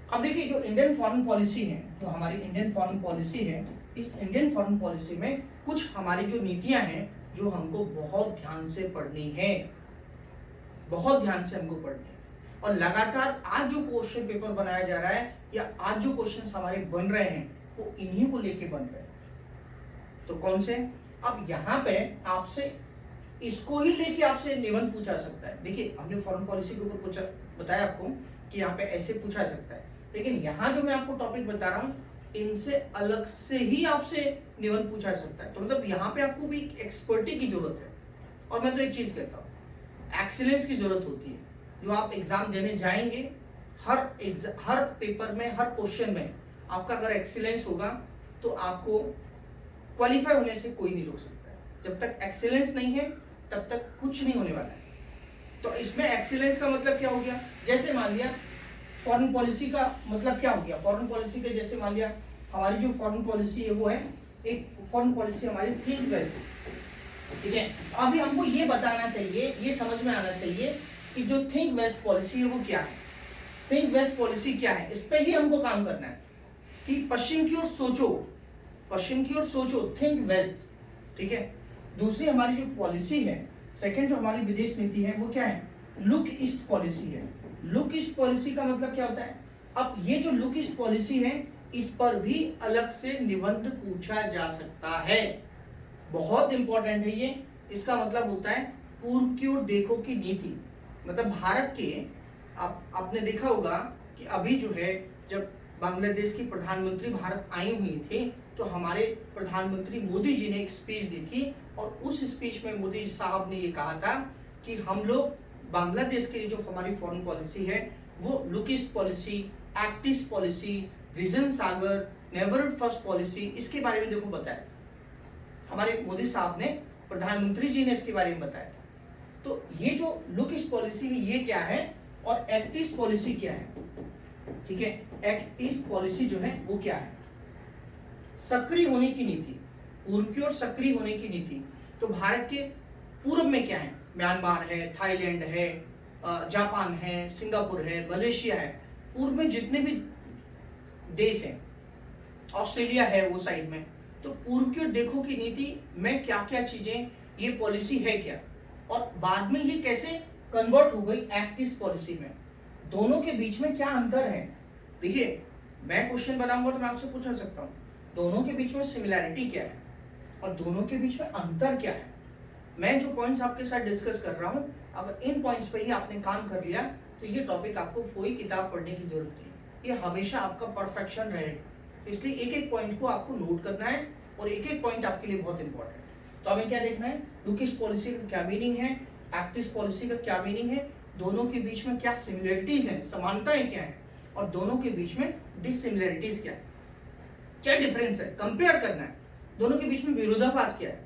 अब देखिए जो इंडियन फॉरेन पॉलिसी है, जो हमारी इंडियन फॉरेन पॉलिसी है, इस इंडियन फॉरेन पॉलिसी में कुछ हमारी जो नीतियां हैं जो हमको बहुत ध्यान से पढ़नी है, बहुत ध्यान से हमको पढ़नी है। और लगातार आज जो क्वेश्चन पेपर बनाया जा रहा है या आज जो क्वेश्चन हमारे बन रहे हैं वो इन्हीं को लेके बन रहे हैं। तो कौन से? अब यहाँ पे आपसे इसको ही लेके आपसे निबंध पूछा सकता है। देखिए हमने फॉरेन पॉलिसी के ऊपर पूछा, बताया आपको कि यहाँ पे ऐसे पूछा सकता है, लेकिन यहाँ जो मैं आपको टॉपिक बता रहा हूँ इनसे अलग से ही आपसे निबंध पूछा सकता है। तो मतलब यहाँ पे आपको भी एक्सपर्टी की जरूरत है। और मैं तो एक चीज कहता हूँ, एक्सीलेंस की जरूरत होती है। जो आप एग्जाम देने जाएंगे, हर पेपर में, हर क्वेश्चन में आपका अगर एक्सीलेंस होगा तो आपको क्वालिफाई होने से कोई नहीं रोक सकता है। जब तक एक्सीलेंस नहीं है तब तक कुछ नहीं होने वाला है। तो इसमें एक्सीलेंस का मतलब क्या हो गया? जैसे मान लिया फॉरेन पॉलिसी का मतलब क्या हो गया? फॉरेन पॉलिसी के जैसे मान लिया हमारी जो फॉरेन पॉलिसी है वो है एक फॉरेन पॉलिसी हमारी थिंक वेस्ट, ठीक है। अभी हमको ये बताना चाहिए, ये समझ में आना चाहिए कि जो थिंक वेस्ट पॉलिसी है वो क्या है। थिंक वेस्ट पॉलिसी क्या है, इस पे ही हमको काम करना है कि पश्चिम की ओर सोचो, पश्चिम की ओर सोचो, थिंक वेस्ट, ठीक है। दूसरी हमारी जो पॉलिसी है, सेकंड जो हमारी विदेश नीति है वो क्या है? लुक ईस्ट पॉलिसी है। लुक ईस्ट पॉलिसी का मतलब क्या होता है? अब ये जो लुक ईस्ट पॉलिसी है इस पर भी अलग से निबंध पूछा जा सकता है। बहुत इंपॉर्टेंट है ये। इसका मतलब होता है पूर्व की ओर देखो की नीति। मतलब भारत के, आपने देखा होगा कि अभी जो है जब बांग्लादेश की प्रधानमंत्री भारत आई हुई थी तो हमारे प्रधानमंत्री मोदी जी ने एक स्पीच दी थी और उस स्पीच में मोदी साहब ने ये कहा था कि हम लोग बांग्लादेश के लिए जो हमारी फॉरेन पॉलिसी है वो look east policy, act east policy, vision Sagar, never first policy, इसके बारे में देखो बताया था हमारे मोदी साहब ने, प्रधानमंत्री जी ने इसके बारे में बताया था। तो ये जो लुक ईस्ट पॉलिसी है ये क्या है और एक्ट ईस्ट पॉलिसी क्या है, ठीक है। एक्ट ईस्ट पॉलिसी जो है वो क्या है? सक्रिय होने की नीति, पूर्व की ओर सक्रिय होने की नीति। तो भारत के पूर्व में क्या है? म्यांमार है, थाईलैंड है, जापान है, सिंगापुर है, मलेशिया है। पूर्व में जितने भी देश हैं, ऑस्ट्रेलिया है वो साइड में। तो पूर्व की ओर देखो की नीति में क्या क्या चीजें, ये पॉलिसी है क्या, और बाद में ये कैसे कन्वर्ट हो गई एक्ट ईस्ट पॉलिसी में, दोनों के बीच में क्या अंतर है। देखिए मैं क्वेश्चन बनाऊंगा तो मैं आपसे पूछ सकता हूँ दोनों के बीच में सिमिलैरिटी क्या है और दोनों के बीच में अंतर क्या है। मैं जो पॉइंट्स आपके साथ डिस्कस कर रहा हूँ, अगर इन पॉइंट्स पे ही आपने काम कर लिया तो ये टॉपिक आपको कोई किताब पढ़ने की जरूरत नहीं, ये हमेशा आपका परफेक्शन रहेगा। इसलिए एक एक पॉइंट को आपको नोट करना है और एक एक पॉइंट आपके लिए बहुत इंपॉर्टेंट है। तो हमें क्या देखना है? लुक ईस्ट पॉलिसी का क्या मीनिंग है, एक्ट ईस्ट पॉलिसी का क्या मीनिंग है, दोनों के बीच में क्या सिमिलरिटीज हैं, समानताएं क्या है, और दोनों के बीच में डिसिमिलरिटीज क्या है, क्या डिफरेंस है, कंपेयर करना है। दोनों के बीच में विरोधाभास क्या है,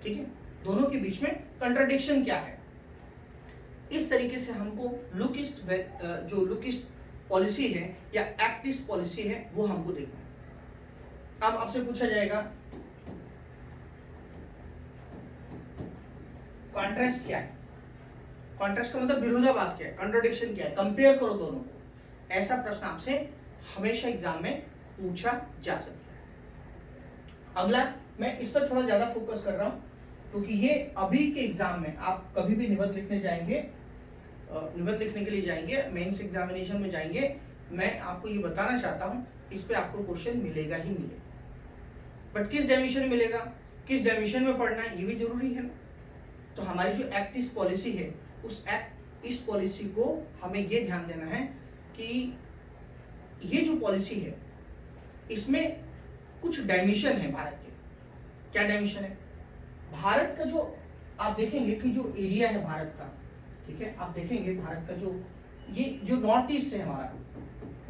ठीक है, दोनों के बीच में कंट्राडिक्शन क्या है। इस तरीके से हमको लुक ईस्ट, जो लुक ईस्ट पॉलिसी है या एक्ट ईस्ट पॉलिसी है वो हमको देखना है। अब आपसे पूछा जाएगा कॉन्ट्रास्ट क्या है। कॉन्ट्रास्ट का मतलब विरोधाभास क्या है, कंट्राडिक्शन क्या है, कंपेयर करो दोनों को। ऐसा प्रश्न आपसे हमेशा एग्जाम में पूछा जा सकता है। अगला मैं इस पर थोड़ा ज्यादा फोकस कर रहा हूं क्योंकि ये अभी के एग्जाम में आप कभी भी निबंध लिखने जाएंगे, निबंध लिखने के लिए जाएंगे, मेंस एग्जामिनेशन में जाएंगे, मैं आपको ये बताना चाहता हूं इस पे आपको क्वेश्चन मिलेगा ही मिलेगा। बट किस डायमेंशन में मिलेगा, किस डायमेंशन में पढ़ना है ये भी जरूरी है ना। तो हमारी जो एक्ट ईस्ट पॉलिसी है उस एक्ट ईस्ट पॉलिसी को हमें ये ध्यान देना है कि ये जो पॉलिसी है इसमें कुछ डायमेंशन है भारत के। क्या डायमेंशन है? भारत का जो आप देखेंगे कि जो एरिया है भारत का, ठीक है, आप देखेंगे भारत का जो ये जो नॉर्थ ईस्ट है हमारा,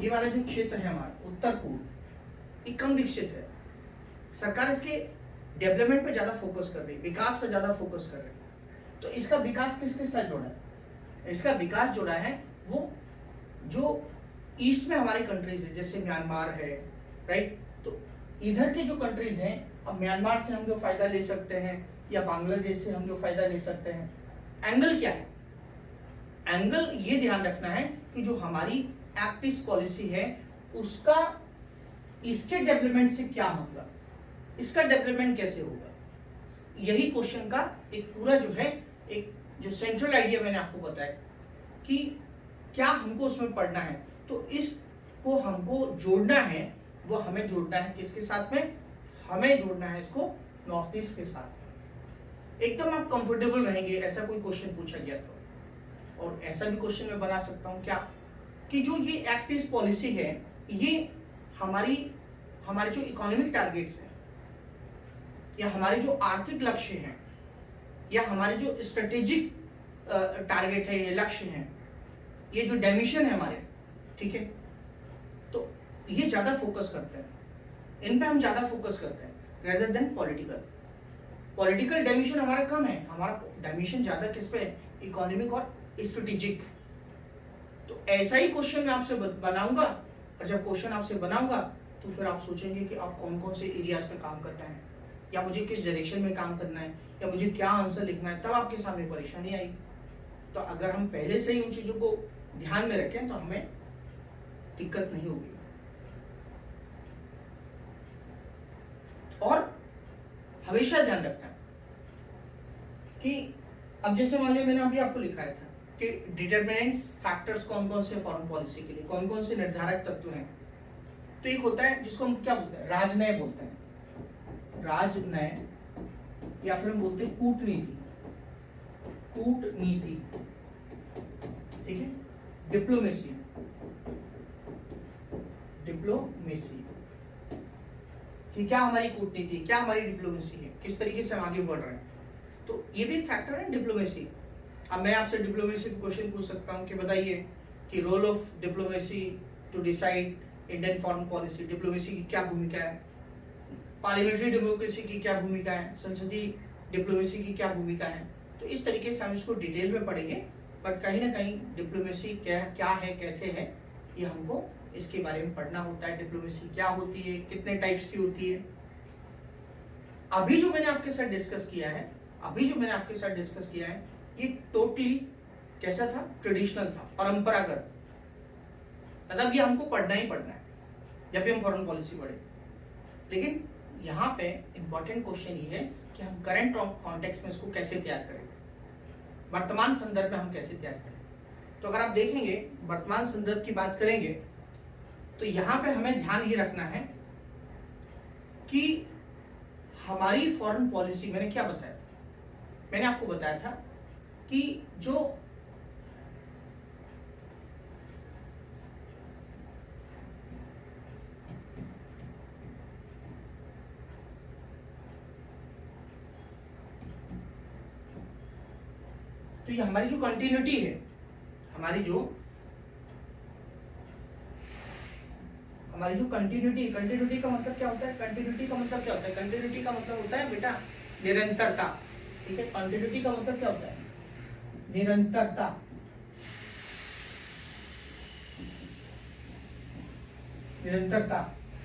ये वाला जो क्षेत्र है हमारा उत्तर पूर्व, ये कम विकसित है। सरकार इसके डेवलपमेंट पे ज्यादा फोकस कर रही है, विकास पे ज्यादा फोकस कर रही है। तो इसका विकास किसके साथ जुड़ा है? इसका विकास जुड़ा है वो जो ईस्ट में हमारी कंट्रीज है, जैसे म्यांमार है, राइट। तो इधर के जो कंट्रीज हैं, अब म्यांमार से हम जो फायदा ले सकते हैं या बांग्लादेश से हम जो फायदा ले सकते हैं, एंगल क्या है? एंगल ये ध्यान रखना है कि जो हमारी एक्ट ईस्ट पॉलिसी है उसका इसके डेवलपमेंट से क्या मतलब, इसका डेवलपमेंट कैसे होगा। यही क्वेश्चन का एक पूरा जो है एक जो सेंट्रल आइडिया मैंने आपको बताया कि क्या हमको उसमें पढ़ना है। तो इसको हमको जोड़ना है वो हमें जोड़ना है किसके साथ में, हमें जोड़ना है इसको नॉर्थ ईस्ट के साथ में। एकदम आप कंफर्टेबल रहेंगे ऐसा कोई क्वेश्चन पूछा गया तो। और ऐसा भी क्वेश्चन मैं बना सकता हूँ क्या, कि जो ये एक्ट ईस्ट पॉलिसी है ये हमारे जो इकोनॉमिक टारगेट्स हैं, या हमारे जो आर्थिक लक्ष्य हैं, या हमारे जो स्ट्रेटेजिक टारगेट है, ये लक्ष्य हैं, ये जो डायमेंशन है हमारे, ठीक है, तो ये ज्यादा फोकस करते हैं, इन पे हम ज्यादा फोकस करते हैं रेदर देन पॉलिटिकल डायमेंशन हमारा कम है, हमारा डायमेंशन ज्यादा किस पे है, इकोनॉमिक और स्ट्रेटेजिक। तो ऐसा ही क्वेश्चन मैं आपसे बनाऊंगा, और जब क्वेश्चन आपसे बनाऊंगा तो फिर आप सोचेंगे कि आप कौन कौन से एरियाज पे काम करना है, या मुझे किस डायरेक्शन में काम करना है, या मुझे क्या आंसर लिखना है, तब आपके सामने परेशानी आई। तो अगर हम पहले से ही उन चीजों को ध्यान में रखें तो हमें दिक्कत नहीं होगी। और हमेशा ध्यान रखना है कि अब जैसे मान लिया मैंने अभी आपको लिखाया था कि डिटरमिनेंट्स फैक्टर्स कौन कौन से फॉरेन पॉलिसी के लिए, कौन कौन से निर्धारक तत्व हैं। तो एक होता है जिसको हम क्या बोलते हैं, राजनय बोलते हैं, राजनय, या फिर हम बोलते हैं कूटनीति, ठीक है, डिप्लोमेसी कि क्या हमारी कूटनीति, क्या हमारी डिप्लोमेसी है, किस तरीके से हम आगे बढ़ रहे हैं। तो ये भी एक फैक्टर है डिप्लोमेसी। अब मैं आपसे डिप्लोमेसी का क्वेश्चन पूछ सकता हूँ कि बताइए कि role of diplomacy to decide Indian foreign policy, diplomacy की क्या भूमिका है, पार्लियामेंट्री डेमोक्रेसी की क्या भूमिका है, संसदीय डिप्लोमेसी की क्या भूमिका है। तो इस तरीके से हम इसको डिटेल में पढ़ेंगे, बट कहीं ना कहीं डिप्लोमेसी क्या है, कैसे है, ये हमको इसके बारे में पढ़ना होता है। डिप्लोमेसी क्या होती है, कितने टाइप्स की होती है। अभी जो मैंने आपके साथ डिस्कस किया है, ये टोटली कैसा था, ट्रेडिशनल था, परंपरागत, मतलब ये हमको पढ़ना ही पढ़ना है जब भी हम फॉरेन पॉलिसी पढ़े। लेकिन यहाँ पे इंपॉर्टेंट क्वेश्चन ये है कि हम करंट कॉन्टेक्स्ट में इसको कैसे तैयार करेंगे, वर्तमान संदर्भ में हम कैसे तैयार करेंगे। तो अगर आप देखेंगे वर्तमान संदर्भ की बात करेंगे तो यहाँ पे हमें ध्यान ये रखना है कि हमारी फॉरेन पॉलिसी, मैंने क्या बताया था, मैंने आपको बताया था कि जो तो ये हमारी जो कंटिन्यूटी है, कंटिन्यूटी का मतलब क्या होता है, कंटिन्यूटी का मतलब होता है बेटा निरंतरता, ठीक है। कंटिन्यूटी का मतलब क्या होता है, निरंतरता।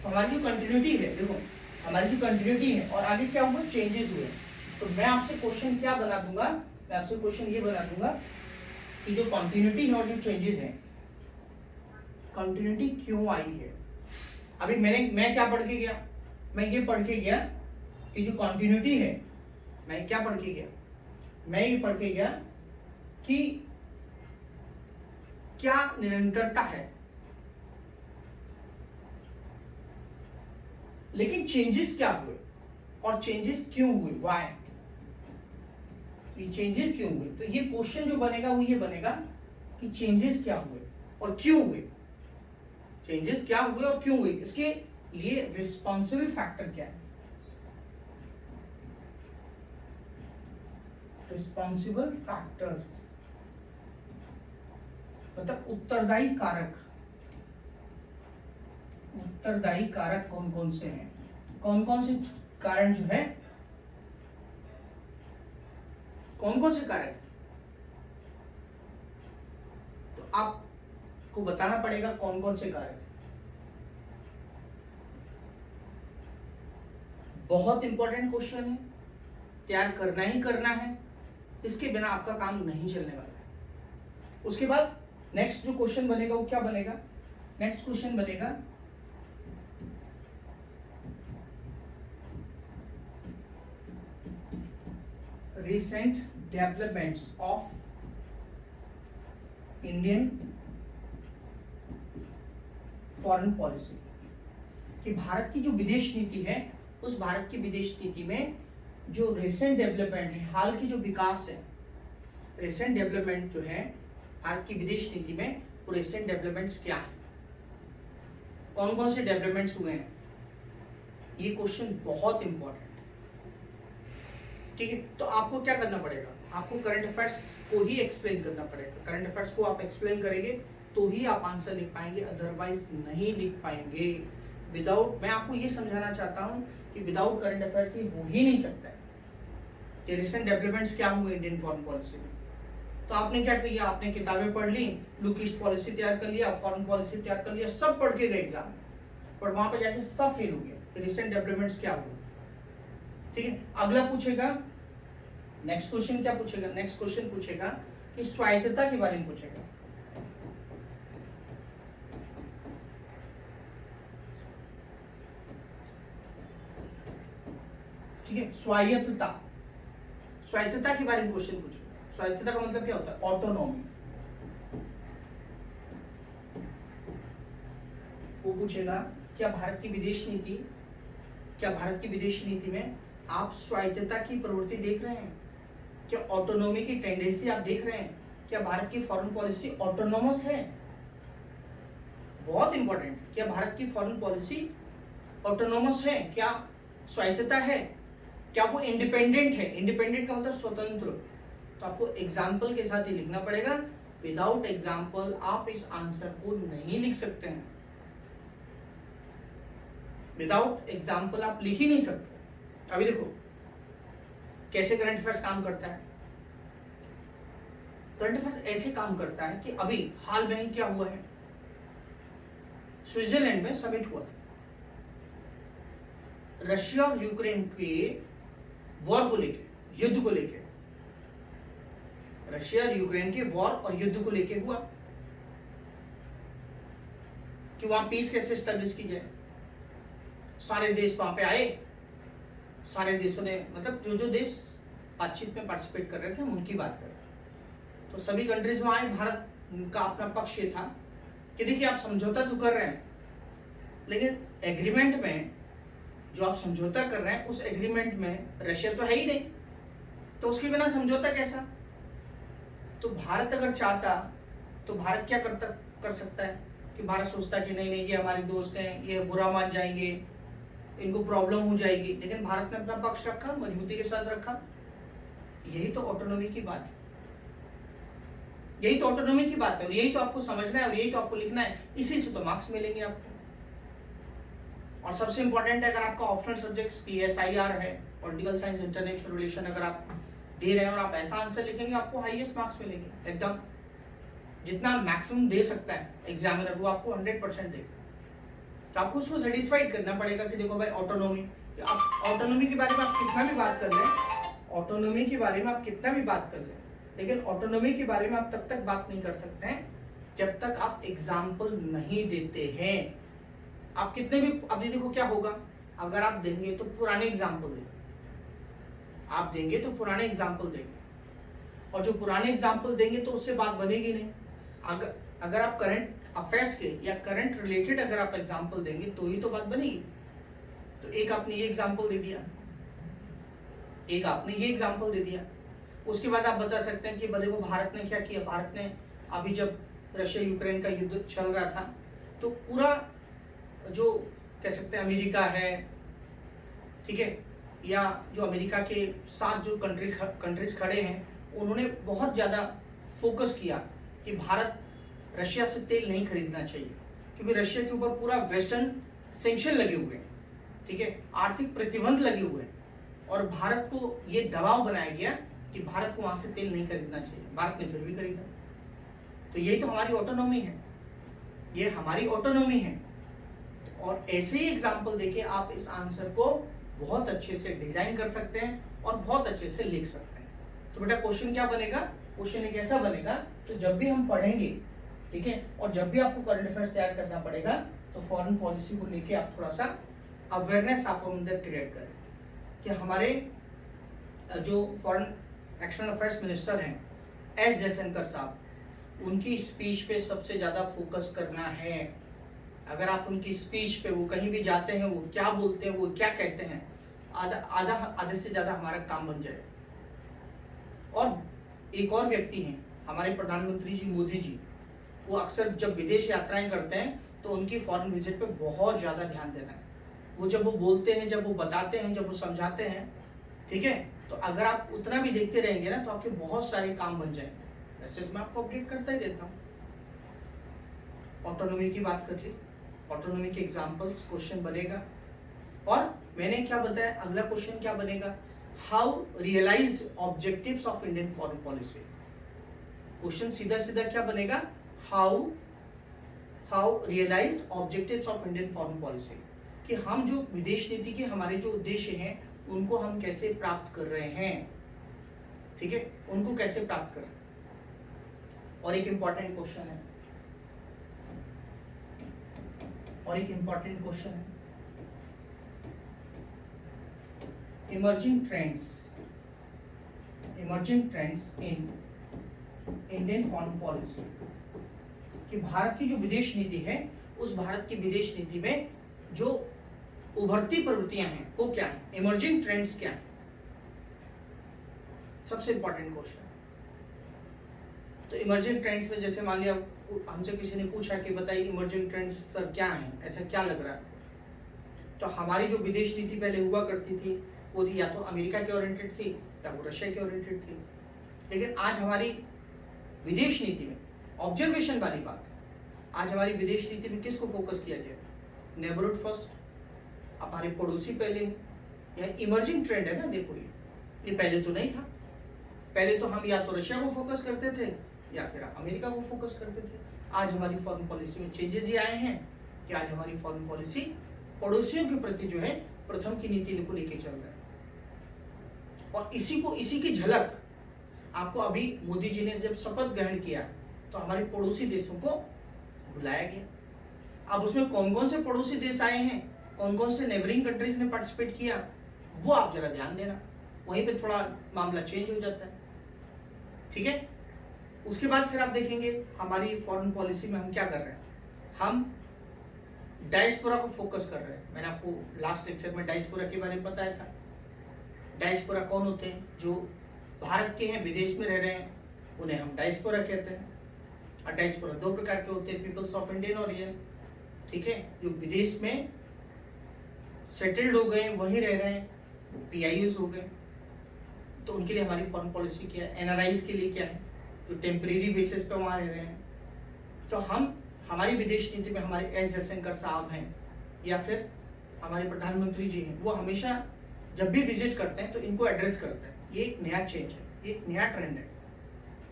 तो हमारी जो कंटिन्यूटी है, देखो हमारी जो कंटिन्यूटी है और आगे क्या हुआ, चेंजेस हुए। तो मैं आपसे क्वेश्चन क्या बना दूंगा, मैं आपसे क्वेश्चन ये बना दूंगा कि जो कंटिन्यूटी है और जो चेंजेस है, कंटिन्यूटी क्यों आई है। अभी मैं क्या पढ़ के गया, मैं ये पढ़ के गया कि जो कंटिन्यूटी है, मैं क्या पढ़ के गया, मैं ये पढ़ के गया कि क्या निरंतरता है, लेकिन चेंजेस क्या हुए और चेंजेस क्यों हुए, व्हाई, ये चेंजेस क्यों हुए। तो ये क्वेश्चन जो बनेगा वो ये बनेगा कि चेंजेस क्या हुए और क्यों हुए, चेंजेस क्या हुए और क्यों हुए, इसके लिए रिस्पॉन्सिबल फैक्टर क्या है, रिस्पॉन्सिबल फैक्टर्स मतलब उत्तरदायी कारक कौन कौन से हैं, कौन कौन से कारण जो है, कौन कौन से कारक, तो आपको बताना पड़ेगा कौन कौन से कारक। बहुत इंपॉर्टेंट क्वेश्चन है, तैयार करना ही करना है, इसके बिना आपका काम नहीं चलने वाला है। उसके बाद नेक्स्ट जो क्वेश्चन बनेगा वो क्या बनेगा, नेक्स्ट क्वेश्चन बनेगा recent developments of Indian foreign policy, कि भारत की जो विदेश नीति है, उस भारत की विदेश नीति में जो रिसेंट डेवलपमेंट है, हाल की जो विकास है, रिसेंट डेवलपमेंट जो है भारत की विदेश नीति में, वो रिसेंट डेवलपमेंट्स क्या है, कौन कौन से डेवलपमेंट्स हुए हैं, ये क्वेश्चन बहुत इंपॉर्टेंट है। ठीक है, तो आपको क्या करना पड़ेगा, आपको करंट अफेयर्स को ही एक्सप्लेन करना पड़ेगा। करंट अफेयर्स को आप एक्सप्लेन करेंगे तो ही आप आंसर लिख पाएंगे, अदरवाइज नहीं लिख पाएंगे। विदाउट, मैं आपको ये समझाना चाहता हूँ कि विदाउट करंट अफेयर्स ये हो ही नहीं सकता है कि रिसेंट डेवलपमेंट्स क्या हुए इंडियन फॉरेन पॉलिसी में। तो आपने क्या किया, आपने किताबें पढ़ ली, लुक ईस्ट पॉलिसी तैयार कर लिया, फॉरेन पॉलिसी तैयार कर लिया, सब पढ़ के गए एग्जाम में, पर वहां पर जाके सब फेल हो गया कि रिसेंट डेवलपमेंट्स क्या हुए। ठीक है, अगला पूछेगा, नेक्स्ट क्वेश्चन क्या पूछेगा, नेक्स्ट क्वेश्चन पूछेगा कि स्वायत्तता के बारे में पूछेगा। ठीक है, स्वायत्तता, स्वायत्तता के बारे में क्वेश्चन पूछेगा। स्वायत्तता का मतलब क्या होता है, ऑटोनॉमी, वो पूछेगा क्या भारत की विदेश नीति, क्या भारत की विदेश नीति में आप स्वायत्तता की प्रवृत्ति देख रहे हैं, क्या ऑटोनॉमी की टेंडेंसी आप देख रहे हैं, क्या भारत की फॉरेन पॉलिसी ऑटोनॉमस है, बहुत इंपॉर्टेंट, क्या भारत की फॉरेन पॉलिसी ऑटोनॉमस है, क्या स्वायत्तता है, क्या वो इंडिपेंडेंट है। इंडिपेंडेंट का मतलब स्वतंत्र। तो आपको एग्जाम्पल के साथ ही लिखना पड़ेगा, विदाउट एग्जाम्पल आप इस आंसर को नहीं लिख सकते हैं, विदाउट एग्जाम्पल आप लिख ही नहीं सकते। अभी देखो कैसे करंट अफेयर्स काम करता है। करंट अफेयर्स ऐसे काम करता है कि अभी हाल में ही क्या हुआ है, स्विट्जरलैंड में समिट हुआ था, रशिया और यूक्रेन के वॉर को लेके, युद्ध को लेके, रशिया और यूक्रेन के वॉर और युद्ध को लेके हुआ कि वहां पीस कैसे स्टैब्लिश की जाए। सारे देश वहां पे आए, सारे देशों ने, मतलब जो जो देश बातचीत में पार्टिसिपेट कर रहे थे हम उनकी बात कर रहे हैं, तो सभी कंट्रीज में आए। भारत का अपना पक्ष ये था कि देखिए आप समझौता तो कर रहे हैं, लेकिन एग्रीमेंट में जो आप समझौता कर रहे हैं उस एग्रीमेंट में रशिया तो है ही नहीं, तो उसके बिना समझौता कैसा। तो भारत अगर चाहता तो भारत क्या कर सकता है कि भारत सोचता कि नहीं नहीं ये हमारे दोस्त हैं, ये बुरा मान जाएंगे, इनको प्रॉब्लम हो जाएगी, लेकिन भारत ने अपना पक्ष रखा, मजबूती के साथ रखा। यही तो ऑटोनॉमी की बात है, यही तो ऑटोनॉमी की बात है, और यही तो आपको समझना है और यही तो आपको लिखना है, इसी से तो मार्क्स मिलेंगे आपको। और सबसे इंपॉर्टेंट है, अगर आपका ऑप्शनल सब्जेक्ट्स PSIR है, पॉलिटिकल साइंस इंटरनेशनल रिलेशन, अगर आप दे रहे हैं और आप ऐसा आंसर लिखेंगे आपको हाईएस्ट मार्क्स मिलेंगे एकदम। जितना मैक्सिमम दे सकता है एग्जामिनर वो आपको 100% देगा। तो आपको उसको सेटिस्फाइड करना पड़ेगा कि देखो भाई ऑटोनॉमी, आप ऑटोनॉमी के बारे में आप कितना भी बात कर लें, ऑटोनॉमी के बारे में आप कितना भी बात कर लें, लेकिन ऑटोनॉमी के बारे में आप तब तक बात नहीं कर सकते हैं जब तक आप एग्जाम्पल नहीं देते हैं। आप कितने भी, अभी देखो क्या होगा, अगर आप देंगे तो पुराने एग्जाम्पल देंगे, आप देंगे तो पुराने एग्जाम्पल देंगे, और जो पुराने एग्जाम्पल देंगे तो उससे बात बनेगी नहीं। अगर आप करंट अफेयर्स के या करंट रिलेटेड अगर आप एग्जाम्पल देंगे तो ही तो बात बनेगी। तो एक आपने ये एग्जाम्पल दे दिया, एक आपने ये एग्जाम्पल दे दिया, उसके बाद आप बता सकते हैं कि देखो भारत ने क्या किया। भारत ने अभी जब रशिया यूक्रेन का युद्ध चल रहा था तो पूरा जो कह सकते हैं अमेरिका है, ठीक है, या जो अमेरिका के साथ जो कंट्रीज खड़े हैं, उन्होंने बहुत ज़्यादा फोकस किया कि भारत रशिया से तेल नहीं खरीदना चाहिए, क्योंकि रशिया के ऊपर पूरा वेस्टर्न सैंक्शन लगे हुए हैं, ठीक है, आर्थिक प्रतिबंध लगे हुए हैं, और भारत को ये दबाव बनाया गया कि भारत को वहां से तेल नहीं खरीदना चाहिए। भारत ने फिर भी खरीदा। तो यही तो हमारी ऑटोनॉमी है, ये हमारी ऑटोनॉमी है। और ऐसे ही एग्जाम्पल देके आप इस आंसर को बहुत अच्छे से डिजाइन कर सकते हैं और बहुत अच्छे से लिख सकते हैं। तो बेटा क्वेश्चन क्या बनेगा, क्वेश्चन एक ऐसा बनेगा, तो जब भी हम पढ़ेंगे, ठीक है, और जब भी आपको करंट अफेयर्स तैयार करना पड़ेगा तो फॉरेन पॉलिसी को लेके आप थोड़ा सा अवेयरनेस आपको अंदर क्रिएट करें कि हमारे जो फॉरेन एक्सटर्नल अफेयर्स मिनिस्टर हैं S. जयशंकर साहब, उनकी स्पीच पे सबसे ज़्यादा फोकस करना है। अगर आप उनकी स्पीच पे, वो कहीं भी जाते हैं, वो क्या बोलते हैं, वो क्या कहते हैं, आधे से ज़्यादा हमारा काम बन जाएगा। और एक और व्यक्ति हैं हमारे प्रधानमंत्री जी, मोदी जी, वो अक्सर जब विदेश यात्राएं करते हैं तो उनकी फॉरेन विजिट पे बहुत ज़्यादा ध्यान देना है। वो जब वो बोलते हैं, जब वो बताते हैं, जब वो समझाते हैं, ठीक है, तो अगर आप उतना भी देखते रहेंगे ना तो आपके बहुत सारे काम बन जाएंगे। वैसे तो मैं आपको अपडेट करता ही रहता हूँ। ऑटोनॉमी की बात कर ली, ऑटोनॉमी के एग्जाम्पल्स क्वेश्चन बनेगा। और मैंने क्या बताया, अगला क्वेश्चन क्या बनेगा, how realised objectives of Indian foreign policy. Question सीधा सीधा क्या बनेगा, how realised objectives of Indian foreign policy, कि हम जो विदेश नीति के हमारे जो उद्देश्य हैं उनको हम कैसे प्राप्त कर रहे हैं, ठीक है, उनको कैसे प्राप्त कर रहे हैं। और एक इंपॉर्टेंट क्वेश्चन है, emerging trends in Indian foreign policy, कि भारत की जो विदेश नीति है, उस भारत की विदेश नीति में जो उभरती प्रवृत्तियां हैं वो क्या है, इमर्जिंग ट्रेंड्स क्या है, सबसे इंपॉर्टेंट क्वेश्चन। तो इमर्जिंग ट्रेंड्स में जैसे मान लिया हमसे किसी ने पूछा कि बताइए इमर्जिंग ट्रेंड्स सर क्या हैं, ऐसा क्या लग रहा है, तो हमारी जो विदेश नीति पहले हुआ करती थी वो या तो अमेरिका के ओरिएंटेड थी या वो रशिया के ओरिएंटेड थी। लेकिन आज हमारी विदेश नीति में ऑब्जर्वेशन वाली बात है, आज हमारी विदेश नीति में किसको फोकस किया गया, नेबरहुड फर्स्ट, हमारे पड़ोसी पहले, यह इमर्जिंग ट्रेंड है ना। देखो ये पहले तो नहीं था, पहले तो हम या तो रशिया को फोकस करते थे या फिर अमेरिका को फोकस करते थे। आज हमारी फॉरेन पॉलिसी में चेंजेस ये आए हैं कि आज हमारी फॉरेन पॉलिसी पड़ोसियों के प्रति जो है प्रथम की नीति को लेके चल रहा है। और इसी की झलक आपको अभी मोदी जी ने जब शपथ ग्रहण किया तो हमारे पड़ोसी देशों को बुलाया गया। अब उसमें कौन कौन से पड़ोसी देश आए हैं, कौन कौन से नेबरिंग कंट्रीज ने पार्टिसिपेट किया, वो आप जरा ध्यान देना, वहीं पे थोड़ा मामला चेंज हो जाता है, ठीक है। उसके बाद फिर आप देखेंगे हमारी फॉरेन पॉलिसी में हम क्या कर रहे हैं, हम डायस्पोरा को फोकस कर रहे हैं। मैंने आपको लास्ट लेक्चर में डायस्पोरा के बारे में बताया था। डायस्पोरा कौन होते हैं, जो भारत के हैं, विदेश में रह रहे हैं, उन्हें हम डायस्पोरा कहते हैं। और डायस्पोरा दो प्रकार के होते हैं, पीपल्स ऑफ इंडियन ओरिजिन, ठीक है, जो विदेश में सेटल्ड हो गए, वहीं रह रहे हैं, वो पीआईयूज हो गए, तो उनके लिए हमारी फॉरेन पॉलिसी क्या है। एनआरआईज के लिए क्या है, जो टेम्परेरी बेसिस पे वहाँ रह रहे हैं। तो हम हमारी विदेश नीति में हमारे एस जयशंकर साहब हैं या फिर हमारे प्रधानमंत्री जी हैं, वो हमेशा जब भी विजिट करते हैं तो इनको एड्रेस करते हैं। ये एक नया चेंज है, ये एक नया ट्रेंड है।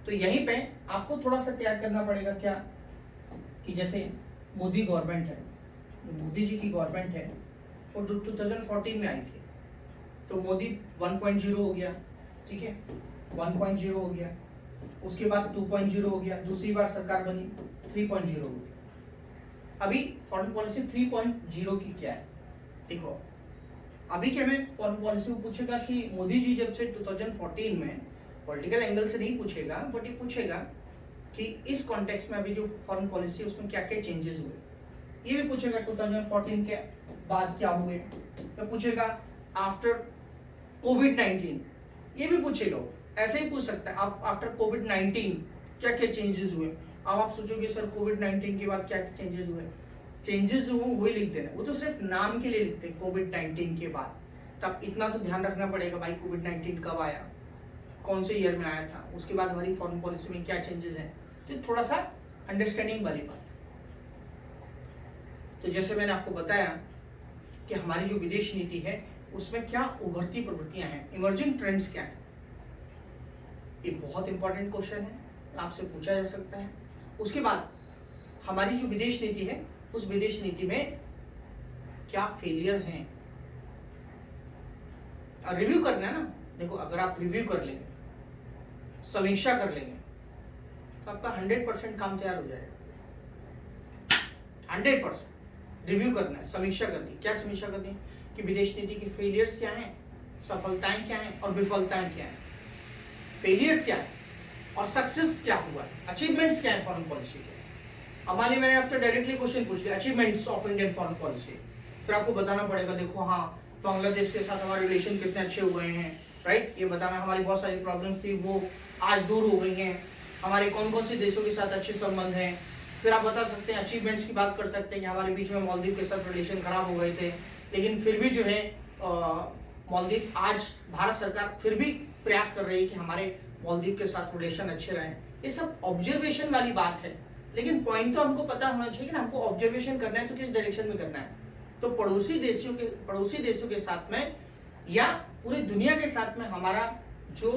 तो यहीं पे आपको थोड़ा सा तैयार करना पड़ेगा क्या, कि जैसे मोदी गवर्नमेंट है, मोदी जी की गवर्नमेंट है, वो 2014 में आई थी, तो मोदी 1.0 हो गया, ठीक है, 1.0 हो गया, उसके बाद 2.0 हो गया, दूसरी बार सरकार बनी 3.0 हो गया। अभी फॉरेन पॉलिसी 3.0 की क्या है, देखो अभी क्या हमें फॉरेन पॉलिसी में पूछेगा कि मोदी जी जब से 2014 में, पॉलिटिकल एंगल से नहीं पूछेगा, बट ये पूछेगा कि इस कॉन्टेक्स्ट में अभी जो फॉरेन पॉलिसी है उसमें क्या क्या चेंजेस हुए। ये भी पूछेगा 2014 के बाद क्या हुए, तो पूछेगा आफ्टर कोविड-19, ये भी पूछेगा, ऐसे ही पूछ सकता है आफ्टर कोविड-19 क्या क्या चेंजेस हुए। अब आप सोचोगे सर कोविड-19 के बाद क्या चेंजेस हुए, चेंजेस जो हो वही लिख देना, वो तो सिर्फ नाम के लिए लिखते हैं कोविड-19 के बाद। तब इतना तो ध्यान रखना पड़ेगा भाई कोविड-19 कब आया, कौन से ईयर में आया था, उसके बाद हमारी फॉरेन पॉलिसी में क्या चेंजेस हैं, तो थोड़ा सा अंडरस्टैंडिंग वाली बात। तो जैसे मैंने आपको बताया कि हमारी जो विदेश नीति है उसमें क्या उभरती प्रवृत्तियां हैं, इमर्जिंग ट्रेंड्स क्या है, ये बहुत इंपॉर्टेंट क्वेश्चन है, आपसे पूछा जा सकता है। उसके बाद हमारी जो विदेश नीति है उस विदेश नीति में क्या फेलियर हैं, रिव्यू करना है ना। देखो अगर आप रिव्यू कर लेंगे, समीक्षा कर लेंगे, तो आपका 100% काम तैयार हो जाएगा। 100% रिव्यू करना है, समीक्षा करनी है। क्या समीक्षा करनी है कि विदेश नीति के फेलियर्स क्या हैं, सफलताएं क्या हैं और विफलताएं क्या हैं। फेलियर्स क्या है और सक्सेस क्या हुआ है, अचीवमेंट्स क्या है फॉरेन पॉलिसी के, अब मान लीजिए मैंने आपसे डायरेक्टली क्वेश्चन पूछ लिया achievements of Indian foreign policy, फिर आपको बताना पड़ेगा देखो हाँ बांग्लादेश के साथ हमारे रिलेशन कितने अच्छे हुए हैं, राइट, ये बताना हमारी बहुत सारी प्रॉब्लम्स थी वो आज दूर हो गई हैं, हमारे कौन कौन से देशों के साथ अच्छे संबंध हैं। फिर आप बता सकते हैं अचीवमेंट्स की बात कर सकते हैं कि हमारे बीच में मालदीव के साथ रिलेशन खराब हो गए थे, लेकिन फिर भी जो है मालदीव आज भारत सरकार फिर भी प्रयास कर रही है कि हमारे मालदीव के साथ रिलेशन अच्छे रहें। ये सब ऑब्जर्वेशन वाली बात है, लेकिन पॉइंट तो हमको पता होना चाहिए कि ना हमको ऑब्जर्वेशन करना है तो किस डायरेक्शन में करना है। तो पड़ोसी देशों के साथ में या पूरी दुनिया के साथ में हमारा जो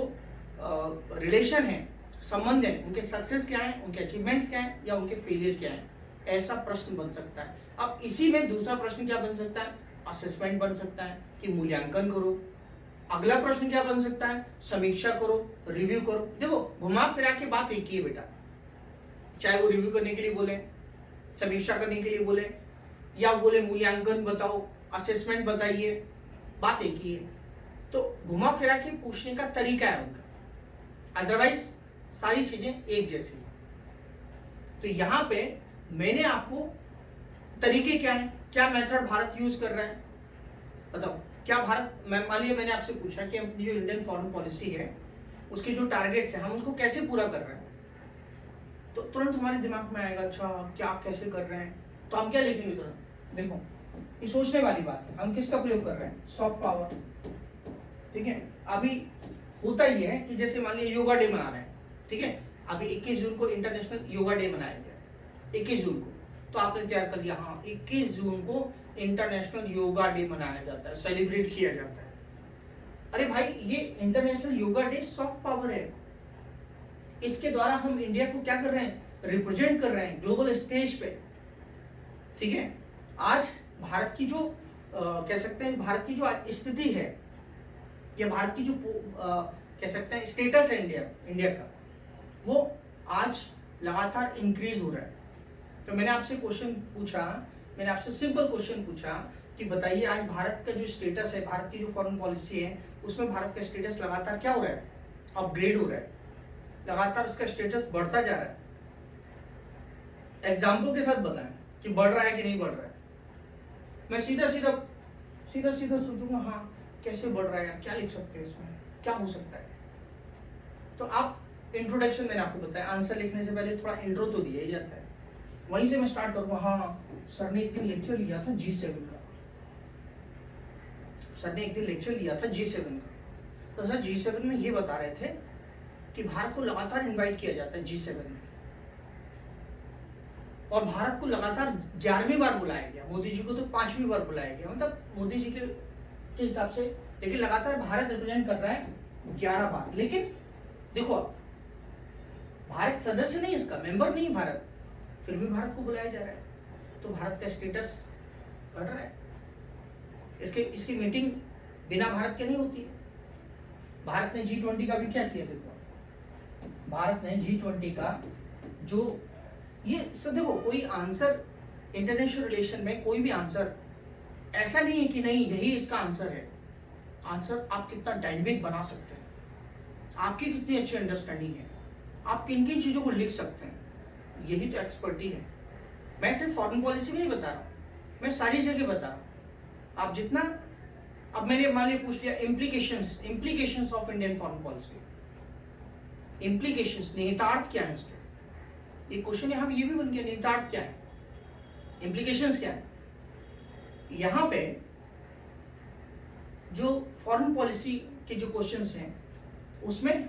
रिलेशन है, संबंध है, उनके सक्सेस क्या है, उनके अचीवमेंट्स क्या है या उनके फेलियर क्या है, ऐसा प्रश्न बन सकता है। अब इसी में दूसरा प्रश्न क्या बन सकता है, असेसमेंट बन सकता है कि मूल्यांकन करो। अगला प्रश्न क्या बन सकता है, समीक्षा करो, रिव्यू करो। देखो घुमा फिरा के बात एक ही है बेटा, चाहे वो रिव्यू करने के लिए बोले, समीक्षा करने के लिए बोले या बोले मूल्यांकन बताओ, असेसमेंट बताइए, बात एक ही है। तो घुमा फिरा के पूछने का तरीका है उनका, अदरवाइज सारी चीजें एक जैसी हैं। तो यहां पे मैंने आपको तरीके क्या है, क्या मेथड भारत यूज कर रहा है बताओ। क्या भारत, मान लिया मैंने आपसे पूछा कि अपनी जो इंडियन फॉरेन पॉलिसी है उसके जो टारगेट्स है हम उसको कैसे पूरा कर रहे हैं, तो तुरंत हमारे दिमाग में आएगा अच्छा क्या कैसे कर रहे हैं, तो हम क्या लिखेंगे तुरंत। देखो ये सोचने वाली बात है, हम किसका प्रयोग कर रहे हैं, सॉफ्ट पावर, ठीक है। अभी होता ही है कि जैसे मान लीजिए योगा डे मना रहे हैं, ठीक है, अभी 21 जून को इंटरनेशनल योगा डे मनाया गया, 21 जून को, तो आपने तैयार कर लिया हाँ 21 जून को इंटरनेशनल योगा डे मनाया जाता है, सेलिब्रेट किया जाता है। अरे भाई ये international yoga day soft power है, इसके द्वारा हम इंडिया को क्या कर रहे हैं, रिप्रेजेंट कर रहे हैं ग्लोबल स्टेज पे, ठीक है। आज भारत की जो कह सकते हैं भारत की जो स्थिति है या भारत की जो कह सकते हैं स्टेटस है इंडिया का, वो आज लगातार इंक्रीज हो रहा है। तो मैंने आपसे क्वेश्चन पूछा, मैंने आपसे सिंपल क्वेश्चन पूछा कि बताइए आज भारत का जो स्टेटस है, भारत की जो फॉरेन पॉलिसी है उसमें भारत का स्टेटस लगातार क्या हो रहा है, अपग्रेड हो रहा है, लगातार उसका स्टेटस बढ़ता जा रहा है। एग्जाम्पल के साथ बताएं कि बढ़ रहा है कि नहीं बढ़ रहा है। मैं सीधा सोचूंगा हाँ कैसे बढ़ रहा है यार, क्या लिख सकते हैं इसमें, क्या हो सकता है। तो आप इंट्रोडक्शन मैंने आपको बताया, आंसर लिखने से पहले थोड़ा इंट्रो तो दिया ही जाता है, वहीं से मैं स्टार्ट करूंगा। हाँ सर ने एक दिन लेक्चर लिया था G7 का, सर ने एक दिन लेक्चर लिया था G7 का, तो सर G7 में ये बता रहे थे कि भारत को लगातार इनवाइट किया जाता है G7 में, और भारत को लगातार 11वीं बार बुलाया गया, मोदी जी को तो 5वीं बार बुलाया गया, मतलब मोदी जी के हिसाब से, लेकिन लगातार भारत रिप्रेजेंट कर रहा है 11 बार। लेकिन देखो भारत सदस्य नहीं, इसका मेंबर नहीं भारत, फिर भी भारत को बुलाया जा रहा है, तो भारत का स्टेटस बढ़ रहा है। इसकी मीटिंग बिना भारत के नहीं होती है। भारत ने G20 का भी क्या किया, देखो भारत ने G20 का जो ये सब, देखो कोई आंसर इंटरनेशनल रिलेशन में कोई भी आंसर ऐसा नहीं है कि नहीं यही इसका आंसर है। आंसर आप कितना डायनेमिक बना सकते हैं, आपकी कितनी अच्छी अंडरस्टैंडिंग है, आप किन किन चीजों को लिख सकते हैं, यही तो एक्सपर्टी है। मैं सिर्फ फॉरेन पॉलिसी में नहीं बता रहा हूँ, मैं सारी जगह बता रहा हूँ। आप जितना, अब मैंने मान लिया पूछ लिया implications of Indian foreign policy, implications निहितार्थ क्या है उसके, ये क्वेश्चन यहाँ ये भी बन गया, निहितार्थ क्या है, इम्प्लीकेशंस क्या है। यहाँ पे जो फॉरेन पॉलिसी के जो क्वेश्चंस हैं उसमें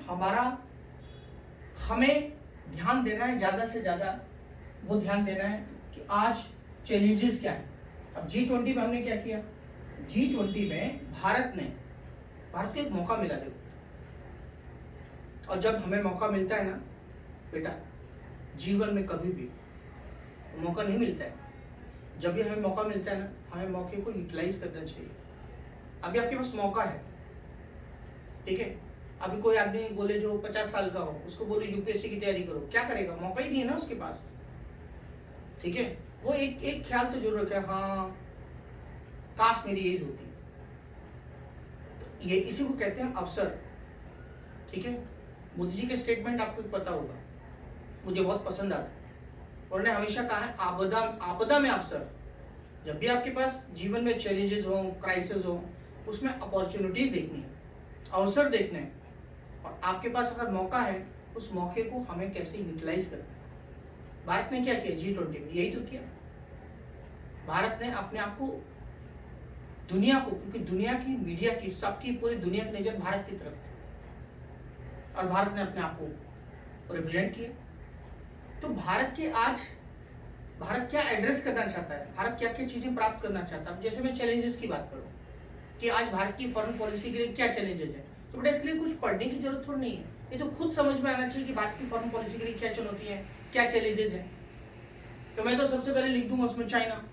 हमें ध्यान देना है, ज्यादा से ज्यादा वो ध्यान देना है कि आज चैलेंजेस क्या है। अब G20 में हमने क्या किया, G20 में भारत को एक मौका मिला, देखो, और जब हमें मौका मिलता है ना बेटा, जीवन में कभी भी मौका नहीं मिलता है, जब भी हमें मौका मिलता है ना, हमें मौके को यूटिलाइज करना चाहिए। अभी आपके पास मौका है, ठीक है, अभी कोई आदमी बोले जो 50 साल का हो, उसको बोले यूपीएससी की तैयारी करो, क्या करेगा, मौका ही नहीं है ना उसके पास, ठीक है। वो एक ख्याल तो जरूर रखे, हाँ काश मेरी एज होती, ये इसी को कहते हैं अवसर, ठीक है। मोदी जी के स्टेटमेंट आपको पता होगा, मुझे बहुत पसंद आता है। उन्होंने हमेशा कहा है आपदा आपदा में अवसर। जब भी आपके पास जीवन में चैलेंजेस हो, क्राइसिस हो, उसमें अपॉर्चुनिटीज देखनी है, अवसर देखने हैं, और आपके पास अगर मौका है उस मौके को हमें कैसे यूटिलाइज करना है। भारत ने क्या किया G20 में? यही तो किया। भारत ने अपने आप को दुनिया को, क्योंकि दुनिया की मीडिया की, सबकी, पूरी दुनिया की नजर भारत की तरफ थी और भारत ने अपने आप को रिप्रेजेंट किया। तो भारत क्या एड्रेस करना चाहता है, भारत क्या क्या चीजें प्राप्त करना चाहता है। अब जैसे मैं चैलेंजेस की बात करूं कि आज भारत की फॉरेन पॉलिसी के लिए क्या चैलेंजेस है, तो बेटा इसके लिए कुछ पढ़ने की जरूरत थोड़ी नहीं है, ये तो खुद समझ में आना चाहिए कि भारत की फॉरेन पॉलिसी के लिए क्या चुनौती है, क्या चैलेंजेस है। तो मैं तो सबसे पहले लिख दूंगा उसमें चाइना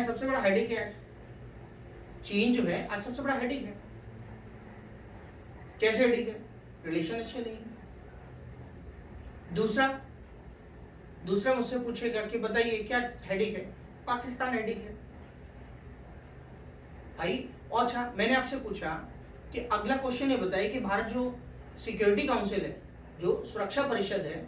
सबसे बड़ा हेडेक है। चीन जो है आज सबसे बड़ा हेडेक है। कैसे हेडेक है? रिलेशन अच्छे नहीं है। दूसरा मुझसे पूछेगा कि बताइए क्या हेडेक है? पाकिस्तान हेडेक है भाई। और अच्छा, मैंने आपसे पूछा कि अगला क्वेश्चन ये बताइए कि भारत जो सिक्योरिटी काउंसिल है, जो सुरक्षा परिषद है,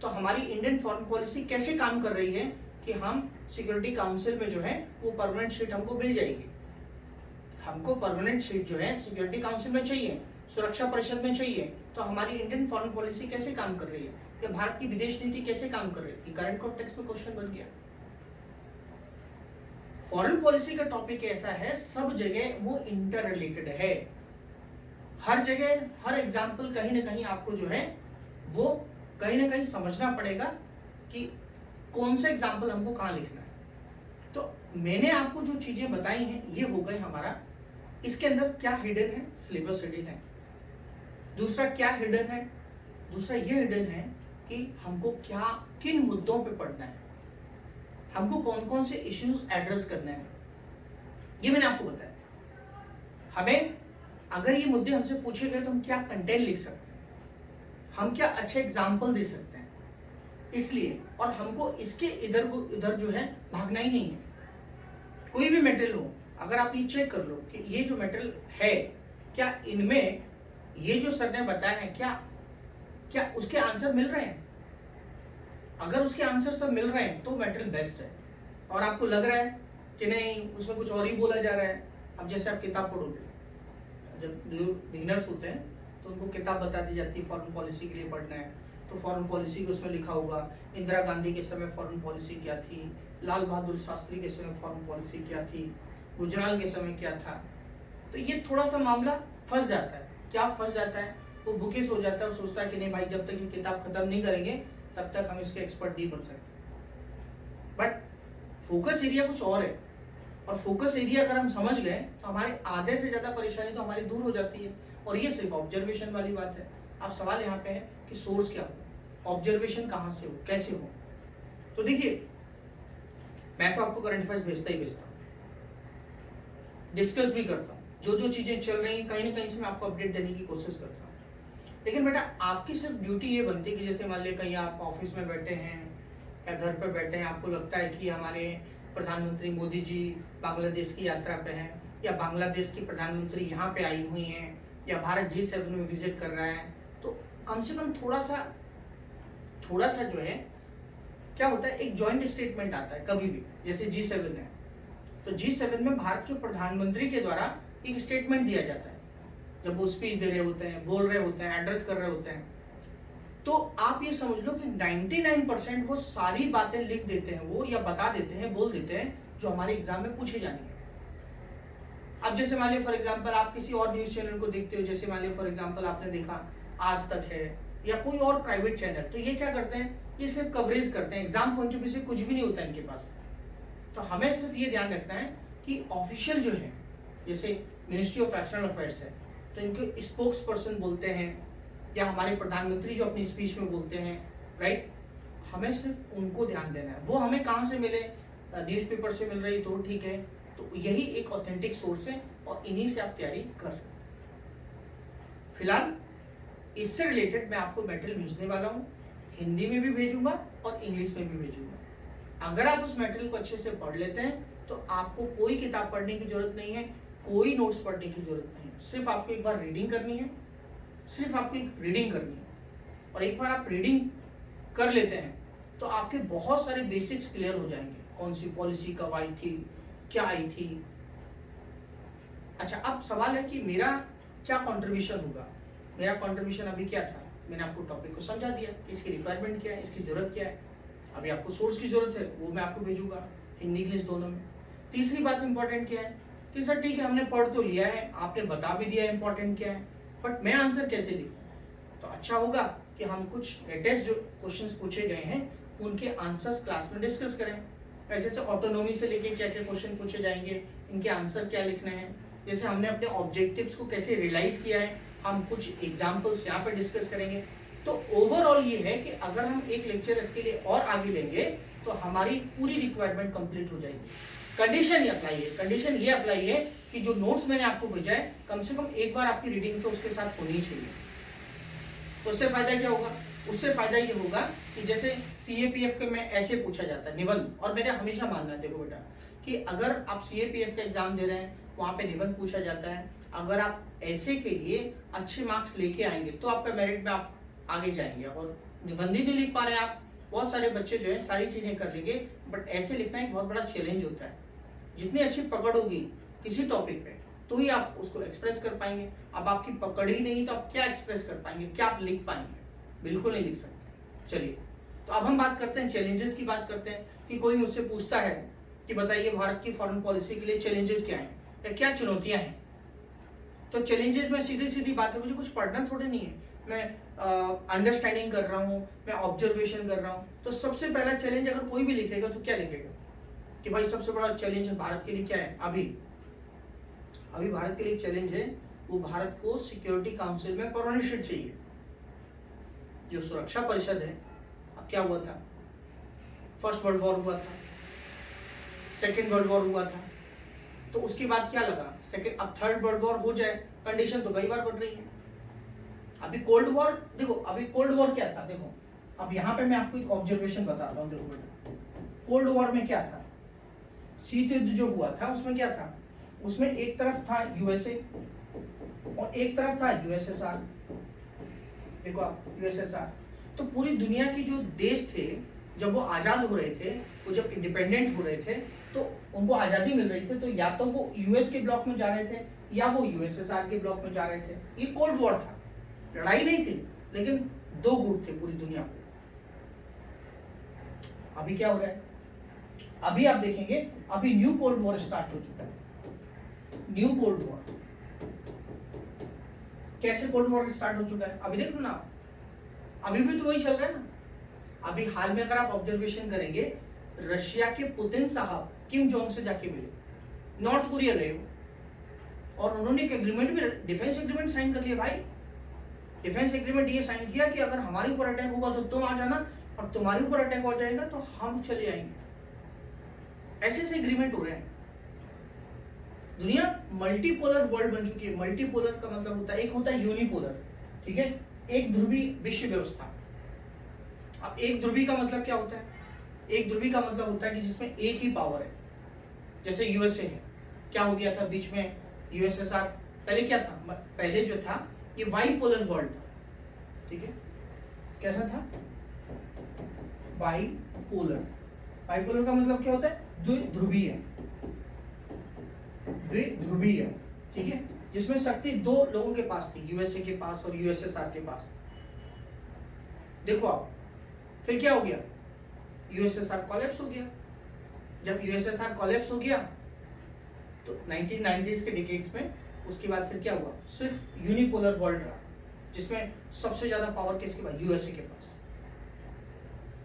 तो हमारी इंडियन फॉरेन पॉलिसी कैसे काम कर रही है कि हम सिक्योरिटी काउंसिल में जो है वो परमानेंट सीट हमको मिल जाएगी। हमको परमानेंट सीट जो है सिक्योरिटी काउंसिल में चाहिए, सुरक्षा परिषद में चाहिए, तो हमारी इंडियन फॉरेन पॉलिसी कैसे काम कर रही है, या भारत की विदेश नीति कैसे काम कर रही है? करंट कॉन्टेक्स्ट में क्वेश्चन बन गया। फॉरेन पॉलिसी का टॉपिक ऐसा है, सब जगह वो इंटर रिलेटेड है। हर जगह हर एग्जाम्पल कहीं ना कहीं आपको जो है वो कहीं ना कहीं समझना पड़ेगा कि कौन सा एग्जाम्पल हमको कहाँ लिखना है। तो मैंने आपको जो चीजें बताई हैं ये हो गए हमारा, इसके अंदर क्या हिडन है, सिलेबस हिडन है। दूसरा क्या हिडन है? दूसरा ये हिडन है कि हमको क्या, किन मुद्दों पे पढ़ना है, हमको कौन कौन से इश्यूज एड्रेस करने हैं, ये मैंने आपको बताया। हमें अगर ये मुद्दे हमसे पूछे गए तो हम क्या कंटेंट लिख सकते हैं, हम क्या अच्छे एग्जाम्पल दे सकते हैं, इसलिए। और हमको इसके इधर जो है भागना ही नहीं है। कोई भी मटेरियल हो, अगर आप ये चेक कर लो कि ये जो मटेरियल है, क्या इनमें ये जो सर ने बताया है क्या उसके आंसर मिल रहे हैं। अगर उसके आंसर सब मिल रहे हैं तो मटेरियल बेस्ट है। और आपको लग रहा है कि नहीं उसमें कुछ और ही बोला जा रहा है, अब जैसे आप किताब पढ़ोगे, जब जो बिगिनर्स होते हैं तो उनको किताब बता दी जाती है फॉरेन पॉलिसी के लिए पढ़ना है, तो फॉरेन पॉलिसी के उसमें लिखा होगा इंदिरा गांधी के समय फॉरेन पॉलिसी क्या थी, लाल बहादुर शास्त्री के समय फॉरेन पॉलिसी क्या थी, गुजराल के समय क्या था। तो ये थोड़ा सा मामला फंस जाता है। क्या फंस जाता है? वो बुकेस हो जाता है, वो सोचता है कि नहीं भाई जब तक ये किताब खत्म नहीं करेंगे तब तक हम इसके एक्सपर्ट नहीं बन सकते। बट फोकस एरिया कुछ और है, और फोकस एरिया अगर हम समझ गए तो हमारे आधे से ज्यादा परेशानी तो हमारी दूर हो जाती है। और ये सिर्फ ऑब्जर्वेशन वाली बात है। अब सवाल यहाँ पे है कि सोर्स क्या हो, ऑब्जर्वेशन कहाँ से हो, कैसे हो। तो देखिए, मैं तो आपको करंट अफेयर्स भेजता ही भेजता हूँ, डिस्कस भी करता हूँ, जो चीजें चल रही हैं कहीं ना कहीं से मैं आपको अपडेट देने की कोशिश करता हूँ। लेकिन बेटा आपकी सिर्फ ड्यूटी ये बनती है कि जैसे मान लिया कहीं आप ऑफिस में बैठे हैं या घर पे बैठे हैं, आपको लगता है कि हमारे प्रधानमंत्री मोदी जी बांग्लादेश की यात्रा पे हैं, या बांग्लादेश की प्रधानमंत्री यहाँ पे आई हुई हैं, या भारत G7 में विजिट कर रहा है, तो कम से कम थोड़ा सा जो है क्या होता है, एक जॉइंट स्टेटमेंट आता है कभी भी। जैसे G7 है तो G7 में भारत के प्रधानमंत्री के द्वारा एक स्टेटमेंट दिया जाता है, जब वो स्पीच दे रहे होते हैं, बोल रहे होते हैं, एड्रेस कर रहे होते हैं। तो आप ये समझ लो कि 99% वो सारी बातें लिख देते हैं वो, या बता देते हैं, बोल देते हैं जो हमारे एग्जाम में पूछी जानी है। अब जैसे मान लीजिए फॉर एग्जांपल आप किसी और न्यूज चैनल को देखते हो, जैसे मान लीजिए फॉर एग्जांपल आपने देखा आज तक है या कोई और प्राइवेट चैनल, तो ये क्या करते हैं, ये सिर्फ कवरेज करते हैं, एग्जाम पॉइंट ऑफ व्यू से कुछ भी नहीं होता इनके पास। तो हमें सिर्फ ये ध्यान रखना है कि ऑफिशियल जो है, जैसे मिनिस्ट्री ऑफ एक्सटर्नल अफेयर्स है तो इनको स्पोक्स पर्सन बोलते हैं, या हमारे प्रधानमंत्री जो अपनी स्पीच में बोलते हैं, राइट, हमें सिर्फ उनको ध्यान देना है। वो हमें कहाँ से मिले, न्यूज़पेपर से मिल रही तो ठीक है, तो यही एक ऑथेंटिक सोर्स है और इन्हीं से आप तैयारी कर सकते हैं। फिलहाल इससे रिलेटेड मैं आपको मटेरियल भेजने वाला हूँ, हिंदी में भी भेजूंगा और इंग्लिश में भी भेजूंगा। अगर आप उस मटेरियल को अच्छे से पढ़ लेते हैं तो आपको कोई किताब पढ़ने की जरूरत नहीं है, कोई नोट्स पढ़ने की जरूरत नहीं है, सिर्फ आपको एक बार रीडिंग करनी है, सिर्फ आपको एक रीडिंग करनी है। और एक बार आप रीडिंग कर लेते हैं तो आपके बहुत सारे बेसिक्स क्लियर हो जाएंगे, कौन सी पॉलिसी कब आई थी, क्या आई थी। अच्छा, अब सवाल है कि मेरा क्या कंट्रीब्यूशन होगा। मेरा कंट्रीब्यूशन अभी क्या था, मैंने आपको टॉपिक को समझा दिया, इसकी रिक्वायरमेंट क्या है, इसकी जरूरत क्या है। अभी आपको सोर्स की जरूरत है, वो मैं आपको भेजूंगा हिंदी इंग्लिश दोनों में। तीसरी बात इंपॉर्टेंट क्या है कि सर ठीक है हमने पढ़ तो लिया है, आपने बता भी दिया इंपॉर्टेंट क्या है, बट मैं आंसर कैसे लिखूं। तो अच्छा होगा कि हम कुछ लेटेस्ट जो क्वेश्चंस पूछे गए हैं उनके आंसर्स क्लास में डिस्कस करें। ऐसे से ऑटोनॉमी से लेके क्या क्या क्वेश्चन पूछे जाएंगे, इनके आंसर क्या लिखने हैं, जैसे हमने अपने ऑब्जेक्टिव्स को कैसे रियलाइज किया है, हम कुछ एग्जाम्पल्स यहाँ पे डिस्कस करेंगे। तो ओवरऑल ये है कि अगर हम एक लेक्चर इसके लिए और आगे लेंगे तो हमारी पूरी रिक्वायरमेंट कंप्लीट हो जाएगी। कंडीशन ये अप्लाई है, कंडीशन ये अप्लाई है कि जो नोट्स मैंने आपको भेजा है कम से कम एक बार आपकी रीडिंग तो उसके साथ होनी चाहिए। तो उससे फायदा क्या होगा, उससे फायदा ये होगा कि जैसे सीएपीएफ के में ऐसे पूछा जाता है निबंध, और मेरा हमेशा मानना है देखो बेटा कि अगर आप सीएपीएफ का एग्जाम दे रहे हैं वहां पे निबंध पूछा जाता है, अगर आप ऐसे के लिए अच्छे मार्क्स लेके आएंगे तो आपका मेरिट में आप आगे जाएंगे। और निबंध ही नहीं लिख पा रहे हैं आप, बहुत सारे बच्चे जो है सारी चीजें कर लेंगे बट ऐसे लिखना एक बहुत बड़ा चैलेंज होता है। जितनी अच्छी पकड़ होगी किसी टॉपिक पे तो ही आप उसको एक्सप्रेस कर पाएंगे। अब आपकी पकड़ ही नहीं तो आप क्या एक्सप्रेस कर पाएंगे, क्या आप लिख पाएंगे, बिल्कुल नहीं लिख सकते। चलिए तो अब हम बात करते हैं चैलेंजेस की, बात करते हैं कि कोई मुझसे पूछता है कि बताइए भारत की फॉरेन पॉलिसी के लिए चैलेंजेस क्या हैं या क्या चुनौतियां हैं। तो चैलेंजेस में सीधी सीधी बात है, मुझे कुछ पढ़ना थोड़ी नहीं है, मैं अंडरस्टैंडिंग कर रहा हूँ, मैं ऑब्जर्वेशन कर रहा हूँ। तो सबसे पहला चैलेंज अगर कोई भी लिखेगा तो क्या लिखेगा कि भाई सबसे बड़ा चैलेंज भारत के लिए क्या है। अभी भारत के लिए एक चैलेंज है, वो भारत को सिक्योरिटी काउंसिल में परमानेंट चाहिए। जो सुरक्षा परिषद है, अब क्या हुआ था, फर्स्ट वर्ल्ड वॉर हुआ था, सेकेंड वर्ल्ड वॉर हुआ था, तो उसके बाद क्या लगा सेकेंड, अब थर्ड वर्ल्ड वॉर हो जाए, कंडीशन तो कई बार बढ़ रही है। अभी कोल्ड वॉर देखो, अभी कोल्ड वॉर क्या था देखो, अब यहाँ पे मैं आपको एक ऑब्जर्वेशन बताता हूँ। देखो बेटा, कोल्ड वॉर में क्या था, शीत युद्ध जो हुआ था उसमें क्या था, उसमें एक तरफ था यूएसए और एक तरफ था यूएसएसआर। देखो आप यूएसएसआर, तो पूरी दुनिया की जो देश थे जब वो आजाद हो रहे थे, वो जब इंडिपेंडेंट हो रहे थे तो उनको आजादी मिल रही थी, तो या तो वो यूएस के ब्लॉक में जा रहे थे या वो यूएसएसआर के ब्लॉक में जा रहे थे। ये कोल्ड वॉर था, लड़ाई नहीं थी लेकिन दो गुट थे पूरी दुनिया को। अभी क्या हो रहा है, अभी आप देखेंगे अभी न्यू कोल्ड वॉर स्टार्ट हो चुका है। न्यू कोल्ड वॉर, कैसे कोल्ड वॉर स्टार्ट हो चुका है अभी देख लो ना, अभी भी तो वही चल रहा है ना। अभी हाल में अगर आप ऑब्जर्वेशन करेंगे, रशिया के पुतिन साहब किम जोंग से जाके मिले, नॉर्थ कोरिया गए और उन्होंने एक एग्रीमेंट भी, डिफेंस एग्रीमेंट साइन कर लिया भाई। डिफेंस एग्रीमेंट ये साइन किया कि अगर हमारे ऊपर अटैक होगा तो तुम आ जाना, और तुम्हारे ऊपर अटैक हो जाएगा तो हम चले आएंगे। ऐसे ऐसे एग्रीमेंट हो रहे हैं। दुनिया मल्टीपोलर वर्ल्ड बन चुकी है। मल्टीपोलर का मतलब होता है, एक होता है यूनिपोलर, ठीक है, एक ध्रुवी विश्व व्यवस्था। अब एक ध्रुवी का मतलब क्या होता है, एक ध्रुवी का मतलब होता है कि जिसमें एक ही पावर है। जैसे यूएसए है, क्या हो गया था बीच में यूएसएसआर, पहले क्या था, पहले जो था ये बाइपोलर वर्ल्ड था, ठीक है, कैसा था, बाइपोलर। बाइपोलर का मतलब क्या होता है, द्विध्रुवीय, द्विध्रुवीय, ठीक है, जिसमें शक्ति दो लोगों के पास थी, यूएसए के पास और यूएसएसआर के पास। देखो आप फिर क्या हो गया, यूएसएसआर कोलैप्स हो गया। जब यूएसएसआर कोलैप्स हो गया तो 1990s के डिकेड्स में, उसके बाद फिर क्या हुआ, सिर्फ यूनिपोलर वर्ल्ड रहा जिसमें सबसे ज्यादा पावर किसके पास, यूएसए के पास।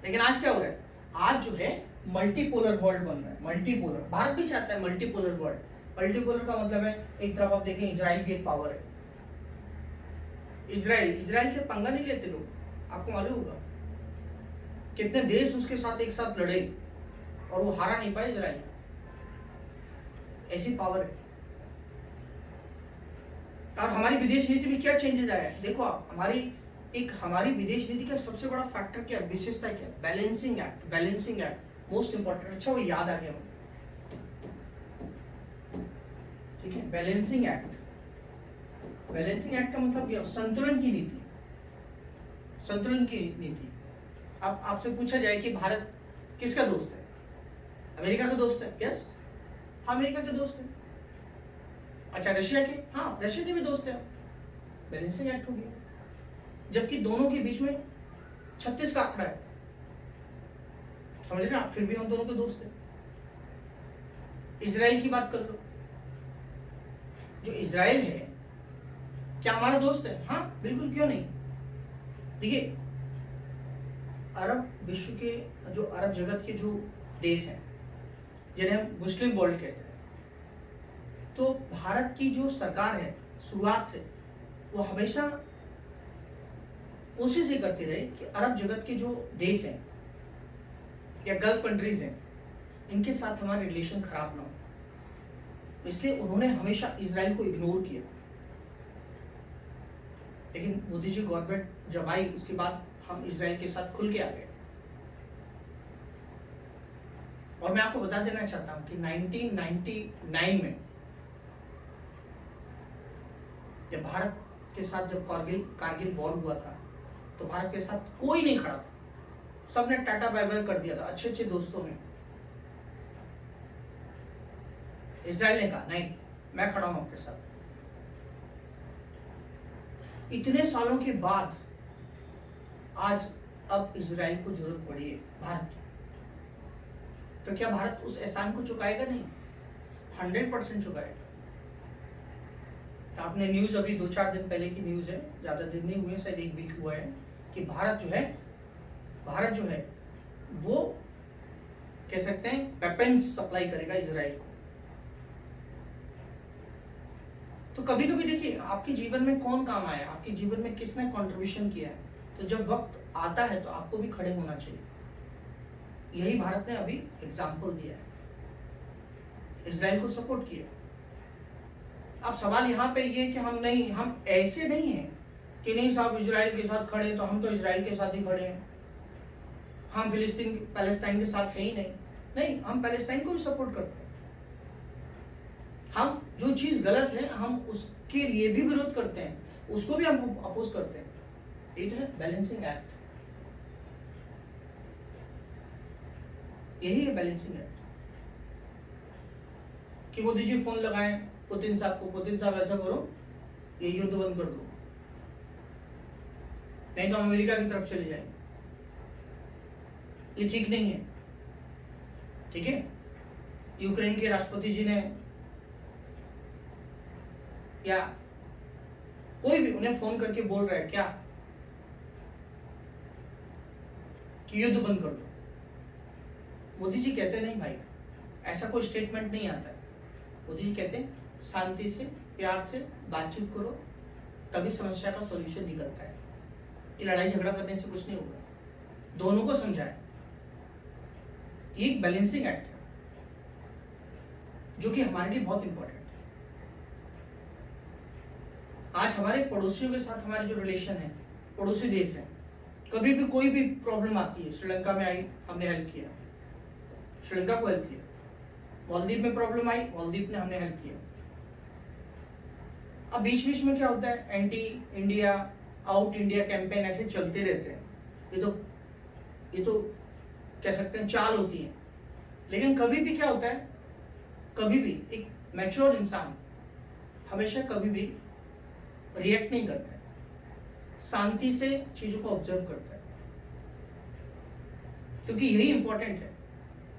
लेकिन आज क्या हो रहा है, आज जो है मल्टीपोलर वर्ल्ड बन रहा है। मल्टीपोलर, भारत भी चाहता है मल्टीपोलर वर्ल्ड। मल्टीपोलर का मतलब है, एक तरफ आप देखें इजराइल भी एक पावर है। इजराइल से पंगा नहीं लेते लोग, आपको मालूम होगा कितने देश उसके साथ एक साथ लड़े और वो हारा नहीं पाए इजराइल का, ऐसी पावर है। और हमारी विदेश नीति में क्या चेंजेस आया है, देखो आप, हमारी विदेश नीति का सबसे बड़ा फैक्टर क्या है, विशेषता क्या है, balancing act. Balancing act most important, अच्छा वो याद आ गया मुझे, ठीक है, बैलेंसिंग एक्ट। बैलेंसिंग एक्ट का मतलब क्या, संतुलन की नीति, संतुलन की नीति। अब आपसे पूछा जाए कि भारत किसका दोस्त है? अमेरिका का दोस्त है? यस, हाँ अमेरिका के दोस्त है। अच्छा रशिया के? हाँ रशिया के भी दोस्त है। बैलेंसिंग एक्ट हो गया, जबकि दोनों के बीच में 36 का आंकड़ा है। समझ रहे हैं आप? फिर भी हम दोनों के दोस्त हैं। इजराइल की बात कर लो, जो इजराइल है क्या हमारा दोस्त है? हाँ बिल्कुल, क्यों नहीं। देखिए अरब विश्व के, जो अरब जगत के जो देश हैं जिन्हें हम मुस्लिम वर्ल्ड कहते हैं, तो भारत की जो सरकार है शुरुआत से वो हमेशा कोशिश ये करती रही कि अरब जगत के जो देश हैं या गल्फ कंट्रीज हैं इनके साथ हमारे रिलेशन खराब ना हो, इसलिए उन्होंने हमेशा इजराइल को इग्नोर किया। लेकिन मोदी जी गवर्नमेंट जब आई उसके बाद हम इजराइल के साथ खुल के आ गए। और मैं आपको बता देना चाहता हूं कि 1999 में जब भारत के साथ जब कारगिल वॉर हुआ था तो भारत के साथ कोई नहीं खड़ा था, सबने टाटा बाय बाय कर दिया था, अच्छे अच्छे दोस्तों ने। इजराइल ने कहा नहीं मैं खड़ा हूं आपके साथ। इतने सालों के बाद आज अब इजराइल को जरूरत पड़ी है भारत की, तो क्या भारत उस एहसान को चुकाएगा? नहीं, 100% चुकाएगा। तो आपने न्यूज अभी 2-4 दिन पहले की न्यूज है, ज्यादा दिन नहीं हुए, शायद 1 वीक हुआ है, कि भारत जो है वो कह सकते हैं वेपन्स सप्लाई करेगा इजराइल को। तो कभी कभी देखिए आपके जीवन में कौन काम आया, आपके जीवन में किसने कंट्रीब्यूशन किया है, तो जब वक्त आता है तो आपको भी खड़े होना चाहिए। यही भारत ने अभी एग्जाम्पल दिया है, इजराइल को सपोर्ट किया। अब सवाल यहाँ पे ये कि हम ऐसे नहीं हैं कि नहीं साहब इजराइल के साथ खड़े तो हम तो इजराइल के साथ ही खड़े हैं, हम पैलेस्टाइन के साथ है ही नहीं, हम पैलेस्टाइन को भी सपोर्ट करते हैं। हम जो चीज गलत है हम उसके लिए भी विरोध करते हैं, उसको भी हम अपोज करते हैं। ये है बैलेंसिंग एक्ट, यही है बैलेंसिंग एक्ट। कि मोदी जी फोन लगाएं पुतिन साहब को, पुतिन साहब ऐसा करो ये युद्ध बंद कर दो, नहीं तो हम अमेरिका की तरफ चले जाएंगे। ये ठीक नहीं है, ठीक है। यूक्रेन के राष्ट्रपति जी ने या कोई भी उन्हें फोन करके बोल रहा है क्या कि युद्ध बंद कर दो, मोदी जी कहते नहीं भाई ऐसा कोई स्टेटमेंट नहीं आता है। मोदी जी कहते हैं शांति से प्यार से बातचीत करो तभी समस्या का सॉल्यूशन निकलता है। ये लड़ाई झगड़ा करने से कुछ नहीं होगा, दोनों को समझाए। ये एक बैलेंसिंग एक्ट है जो कि हमारे लिए बहुत इंपॉर्टेंट है। आज हमारे पड़ोसियों के साथ हमारे जो रिलेशन है, पड़ोसी देश है, कभी भी कोई भी प्रॉब्लम आती है, श्रीलंका में आई हमने हेल्प किया, श्रीलंका को हेल्प किया। मालदीव में प्रॉब्लम आई, मालदीव ने हमने हेल्प किया। अब बीच बीच में क्या होता है, anti India out India campaign ऐसे चलते रहते हैं। ये तो कह सकते हैं चाल होती है। लेकिन कभी भी क्या होता है, कभी भी एक मैच्योर इंसान हमेशा कभी भी रिएक्ट नहीं करता है, शांति से चीजों को ऑब्जर्व करता है, क्योंकि यही इंपॉर्टेंट है।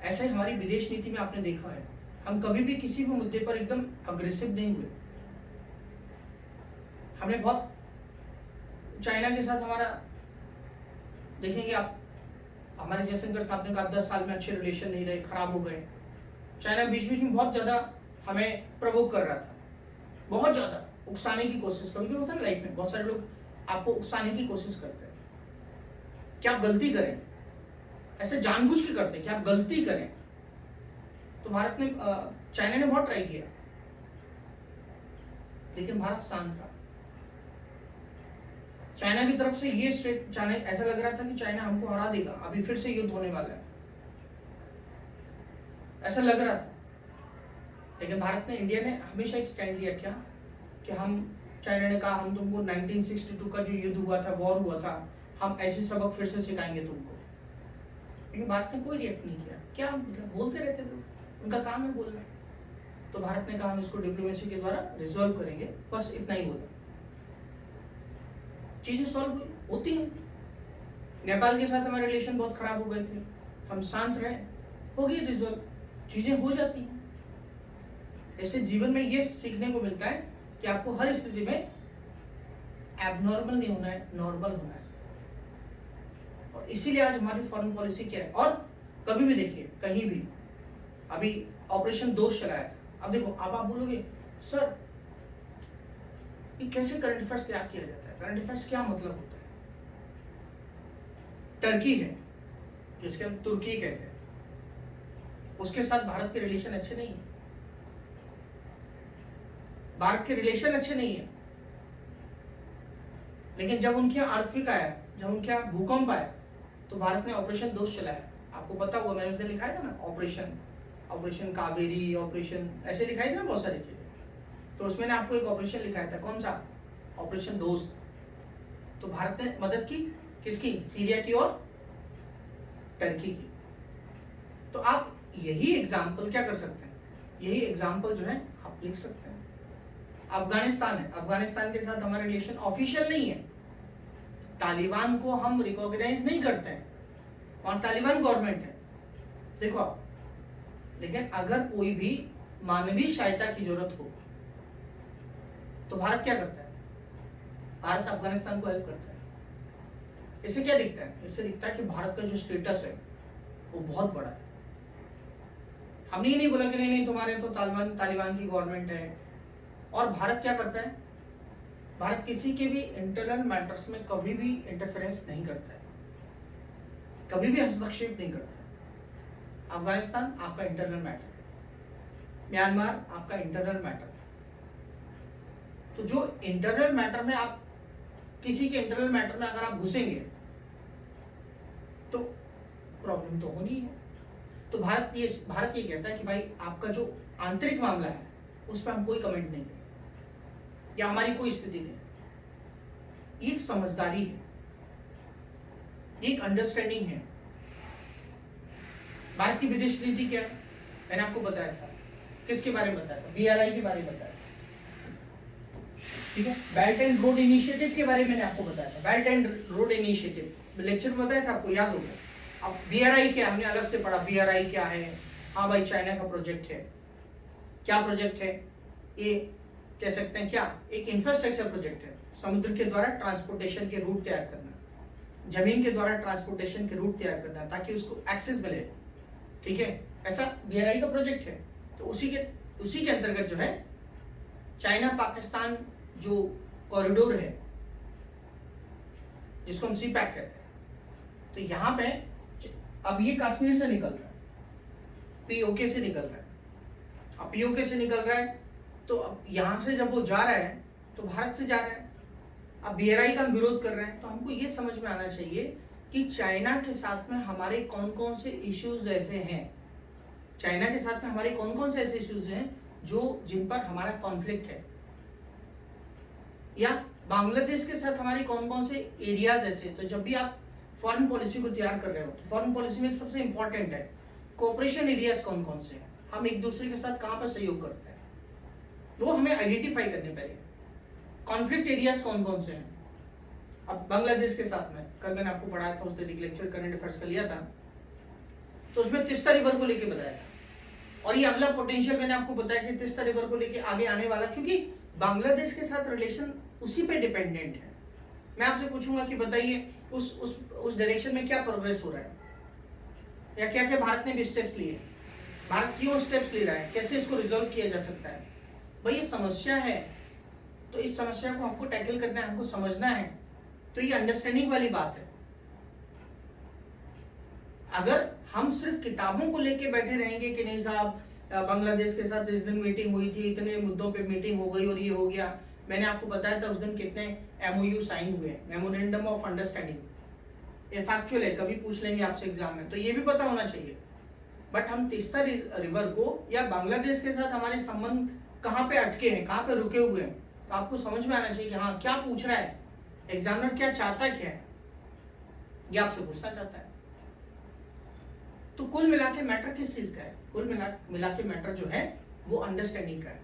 ऐसा ही हमारी विदेश नीति में आपने देखा है, हम कभी भी किसी भी मुद्दे पर एकदम अग्रेसिव नहीं हुए। हमने बहुत चाइना के साथ हमारा देखेंगे आप, हमारे जयशंकर साहब ने कहा 10 साल में अच्छे रिलेशन नहीं रहे, खराब हो गए। चाइना बीच बीच में बहुत ज्यादा हमें प्रवोक कर रहा था, बहुत ज्यादा उकसाने की कोशिश। कभी होता है ना लाइफ में, बहुत सारे लोग आपको उकसाने की कोशिश करते हैं कि आप गलती करें, ऐसे जानबूझ के करते हैं कि आप गलती करें। तो भारत ने चाइना ने बहुत ट्राई किया, लेकिन भारत शांत रहा। चाइना की तरफ से ये चाइना ऐसा लग रहा था कि चाइना हमको हरा देगा, अभी फिर से युद्ध होने वाला है, ऐसा लग रहा था। लेकिन भारत ने, इंडिया ने हमेशा एक स्टैंड लिया क्या कि चाइना ने कहा हम तुमको 1962 का जो युद्ध हुआ था, वॉर हुआ था, हम ऐसे सबक फिर से सिखाएंगे तुमको। लेकिन भारत ने कोई रिएक्ट नहीं किया। क्या मतलब, बोलते रहते लोग, उनका काम है बोलना। तो भारत ने कहा हम इसको डिप्लोमेसी के द्वारा रिजॉल्व करेंगे, बस इतना ही बोला। चीजें सॉल्व होती हैं। नेपाल के साथ हमारे रिलेशन बहुत खराब हो गए थे, हम शांत रहे, हो गई रिजॉल्व, चीजें हो जाती हैं। ऐसे जीवन में ये सीखने को मिलता है कि आपको हर स्थिति में एबनॉर्मल नहीं होना है, नॉर्मल होना है। और इसीलिए आज हमारी फॉरेन पॉलिसी क्या है। और कभी भी देखिए, कहीं भी, अभी ऑपरेशन दोस्त चलाया था। अब देखो, अब आप बोलोगे सर ये कैसे करंट अफेयर्स तैयार किया जाता है, करंट अफेयर्स क्या मतलब होता है। टर्की है जिसके हम तुर्की कहते हैं, उसके साथ भारत के रिलेशन अच्छे नहीं है। भारत के रिलेशन अच्छे नहीं है, लेकिन जब उनके यहाँ अर्थक्वेक आया, जब उनके यहाँ भूकंप आया, तो भारत ने ऑपरेशन दोस्त चलाया। आपको पता होगा, मैंने उस दिन लिखाया था ना, ऑपरेशन कावेरी, ऑपरेशन ऐसे लिखाई थी ना बहुत सारी चीजें। तो उसमें ने आपको एक ऑपरेशन लिखाया था, कौन सा, ऑपरेशन दोस्त। तो भारत ने मदद की किसकी, सीरिया की और टर्की की। तो आप यही एग्जाम्पल क्या कर सकते हैं, यही एग्जाम्पल जो है आप लिख सकते हैं। अफगानिस्तान है, अफगानिस्तान के साथ हमारा रिलेशन ऑफिशियल नहीं है, तालिबान को हम रिकॉग्नाइज नहीं करते हैं और तालिबान गवर्नमेंट है, देखो आप। लेकिन अगर कोई भी मानवीय सहायता की जरूरत हो तो भारत क्या करता है, भारत अफगानिस्तान को हेल्प करता है। इससे क्या दिखता है, इससे दिखता है कि भारत का जो स्टेटस है वो बहुत बड़ा है। हमने ये नहीं बोला कि नहीं तुम्हारे तो तालिबान की गवर्नमेंट है। और भारत क्या करता है, भारत किसी के भी इंटरनल मैटर्स में कभी भी इंटरफेरेंस नहीं करता है, कभी भी हस्तक्षेप नहीं करता है। अफगानिस्तान आपका इंटरनल मैटर है, म्यांमार आपका इंटरनल मैटर है। तो जो इंटरनल मैटर में, आप किसी के इंटरनल मैटर में अगर आप घुसेंगे तो प्रॉब्लम तो होनी है। तो भारत ये कहता है कि भाई आपका जो आंतरिक मामला है उस पर हम कोई कमेंट नहीं करेंगे, या हमारी कोई स्थिति नहीं। एक समझदारी है, एक अंडरस्टैंडिंग है। भारत की विदेश नीति क्या है, मैंने आपको बताया था। किसके बारे में बताया था, BRI के बारे में बताया था, ठीक है। बेल्ट एंड रोड इनिशिएटिव के बारे में मैंने आपको बताया था, belt and road initiative lecture में बताया था, आपको याद होगा। अब BRI क्या, हमने अलग से पढ़ा, BRI क्या है। हाँ भाई, चाइना का प्रोजेक्ट है। क्या प्रोजेक्ट है ये, कह सकते हैं क्या, एक इंफ्रास्ट्रक्चर प्रोजेक्ट है। समुद्र के द्वारा ट्रांसपोर्टेशन के रूट तैयार करना, जमीन के द्वारा ट्रांसपोर्टेशन के रूट तैयार करना, ताकि उसको एक्सेस मिले, ठीक है। ऐसा BRI का प्रोजेक्ट है। तो उसी के अंतर्गत जो है चाइना पाकिस्तान जो कॉरिडोर है, जिसको हम CPEC कहते हैं, तो यहाँ पे अब ये कश्मीर से निकल रहा है, POK से निकल रहा है। अब POK से निकल रहा है तो अब यहाँ से जब वो जा रहा है तो भारत से जा रहा है। अब BRI का हम विरोध कर रहे हैं, तो हमको ये समझ में आना चाहिए कि चाइना के साथ में हमारे कौन कौन से इश्यूज ऐसे हैं, चाइना के साथ में हमारे कौन कौन से ऐसे इश्यूज हैं जिन पर हमारा कॉन्फ्लिक्ट है, या बांग्लादेश के साथ हमारे कौन कौन से एरियाज ऐसे। तो जब भी आप फॉरेन पॉलिसी को तैयार कर रहे हो तो फॉरेन पॉलिसी में सबसे इंपॉर्टेंट है कोऑपरेशन एरियाज कौन कौन से हैं, हम एक दूसरे के साथ कहाँ पर सहयोग करते हैं, वो हमें आइडेंटिफाई करने पड़ेगा। कॉन्फ्लिक्ट एरियाज कौन कौन से हैं। अब बांग्लादेश के साथ में कल मैंने आपको पढ़ाया था, उस दिन एक लेक्चर करंट अफेयर्स का लिया था, तो उसमें तिस्ता रिवर को लेके बताया था। और ये अगला पोटेंशियल मैंने आपको बताया कि तिस्ता रिवर को लेके आगे आने वाला, क्योंकि बांग्लादेश के साथ रिलेशन उसी पे डिपेंडेंट है। मैं आपसे पूछूंगा कि बताइए उस डायरेक्शन में क्या प्रोग्रेस हो रहा है, या क्या क्या भारत ने भी स्टेप्स लिए, भारत क्यों स्टेप्स ले रहा है, कैसे इसको रिजॉल्व किया जा सकता है। भाई ये समस्या है, तो इस समस्या को हमको टैकल करना है, हमको समझना है। तो ये अंडरस्टैंडिंग वाली बात है। अगर हम सिर्फ किताबों को लेके बैठे रहेंगे कि नहीं साहब बांग्लादेश के साथ इस दिन मीटिंग हुई थी, इतने मुद्दों पे मीटिंग हो गई और ये हो गया, मैंने आपको बताया था उस दिन कितने MOU साइन हुए, मेमोरेंडम ऑफ अंडरस्टैंडिंग, ये फैक्चुअल है, कभी पूछ लेंगे आपसे एग्जाम में, तो ये भी पता होना चाहिए। बट हम तिस्ता रिवर को या बांग्लादेश के साथ हमारे संबंध कहाँ पे अटके हैं, कहाँ पे रुके हुए हैं, तो आपको समझ में आना चाहिए कि हाँ क्या पूछ रहा है एग्जामिनर, क्या चाहता क्या है, ये आपसे पूछना चाहता है। तो कुल मिला के मैटर किस चीज का है? कुल मिला के मैटर जो है वो अंडरस्टैंडिंग का है।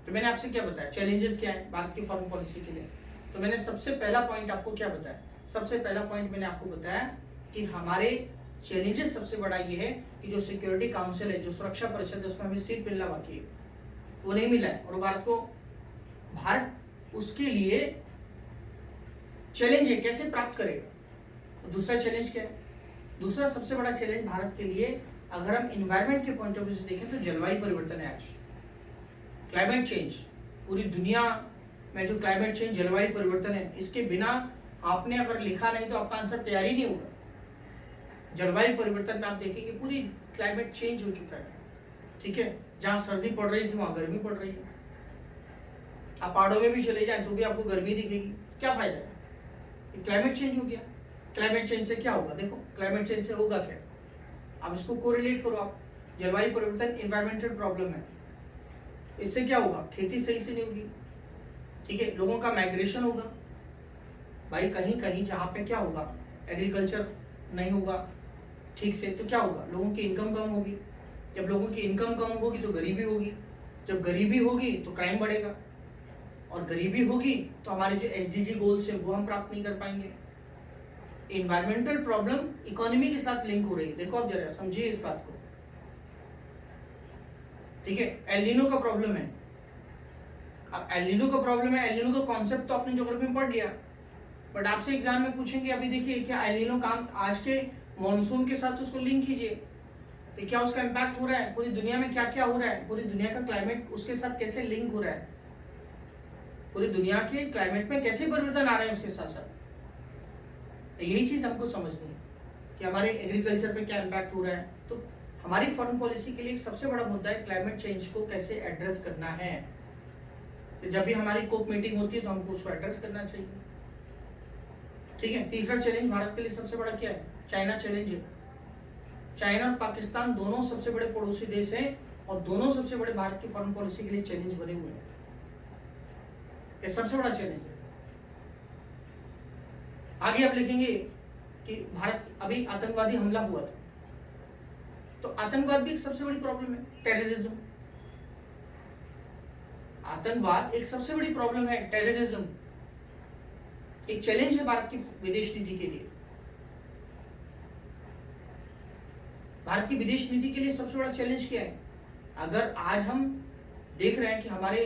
तो मैंने आपसे क्या बताया, चैलेंजेस क्या है भारत की फॉरेन पॉलिसी के लिए। तो मैंने सबसे पहला पॉइंट आपको क्या बताया, सबसे पहला पॉइंट मैंने आपको बताया कि हमारे चैलेंजेस सबसे बड़ा ये है कि जो सिक्योरिटी काउंसिल है, जो सुरक्षा परिषद है, उसमें हमें सीट मिलना बाकी है, वो नहीं मिला है। और भारत उसके लिए चैलेंज है, कैसे प्राप्त करेगा। दूसरा चैलेंज क्या है? दूसरा सबसे बड़ा चैलेंज भारत के लिए, अगर हम इन्वायरमेंट के पॉइंट ऑफ व्यू से देखें तो जलवायु परिवर्तन है। आज क्लाइमेट चेंज, पूरी दुनिया में जो क्लाइमेट चेंज, जलवायु परिवर्तन है, इसके बिना आपने अगर लिखा नहीं तो आपका आंसर तैयार ही नहीं होगा। जलवायु परिवर्तन में आप देखेंगे पूरी क्लाइमेट चेंज हो चुका है, ठीक है। जहां सर्दी पड़ रही थी वहां गर्मी पड़ रही है। आप पहाड़ों में भी चले जाएं तो भी आपको गर्मी दिखेगी। क्या फायदा है? क्लाइमेट चेंज हो गया। क्लाइमेट चेंज से क्या होगा? देखो क्लाइमेट चेंज से होगा क्या, आप इसको कोरिलेट करो। आप जलवायु परिवर्तन इन्वायरमेंटल प्रॉब्लम है, इससे क्या होगा? खेती सही से नहीं होगी, ठीक है। लोगों का माइग्रेशन होगा भाई, कहीं कहीं जहाँ पे क्या होगा, एग्रीकल्चर नहीं होगा ठीक से, तो क्या होगा? लोगों की इनकम कम होगी। जब लोगों की इनकम कम होगी तो गरीबी होगी। जब गरीबी होगी तो क्राइम बढ़ेगा, और गरीबी होगी तो हमारे जो SDG गोल्स हैं वो हम प्राप्त नहीं कर पाएंगे। इन्वायरमेंटल प्रॉब्लम इकोनॉमी के साथ लिंक हो रही है। देखो आप जरा समझिए इस बात को, ठीक है। एल नीनो का प्रॉब्लम है। अब एल नीनो का प्रॉब्लम है, एल नीनो का कॉन्सेप्ट तो आपने ज्योग्राफी में पढ़ लिया, बट आपसे एग्जाम में पूछेंगे अभी देखिए क्या एल नीनो काम आज के मॉनसून के साथ उसको लिंक कीजिए, तो क्या उसका इम्पैक्ट हो रहा है, पूरी दुनिया में क्या क्या हो रहा है, पूरी दुनिया का क्लाइमेट उसके साथ कैसे लिंक हो रहा है, पूरी दुनिया के क्लाइमेट में कैसे परिवर्तन आ रहे हैं उसके साथ साथ। यही चीज हमको समझनी है कि हमारे एग्रीकल्चर पे क्या इम्पैक्ट हो रहा है। तो हमारी फॉरेन पॉलिसी के लिए सबसे बड़ा मुद्दा है क्लाइमेट चेंज को कैसे एड्रेस करना है। तो जब भी हमारी कोप मीटिंग होती है तो हमको उसको एड्रेस करना चाहिए, ठीक है। तीसरा चैलेंज भारत के लिए सबसे बड़ा क्या है? चाइना चैलेंज है। चाइना और पाकिस्तान दोनों सबसे बड़े पड़ोसी देश हैं, और दोनों सबसे बड़े भारत की फॉरेन पॉलिसी के लिए चैलेंज बने हुए हैं। ये सबसे बड़ा चैलेंज है। आगे आप लिखेंगे कि भारत अभी आतंकवादी हमला हुआ था, तो आतंकवाद भी एक सबसे बड़ी प्रॉब्लम है, टेररिज्म। आतंकवाद एक सबसे बड़ी प्रॉब्लम है, टेररिज्म एक चैलेंज है भारत की विदेश नीति के लिए। भारत की विदेश नीति के लिए सबसे बड़ा चैलेंज क्या है? अगर आज हम देख रहे हैं कि हमारे,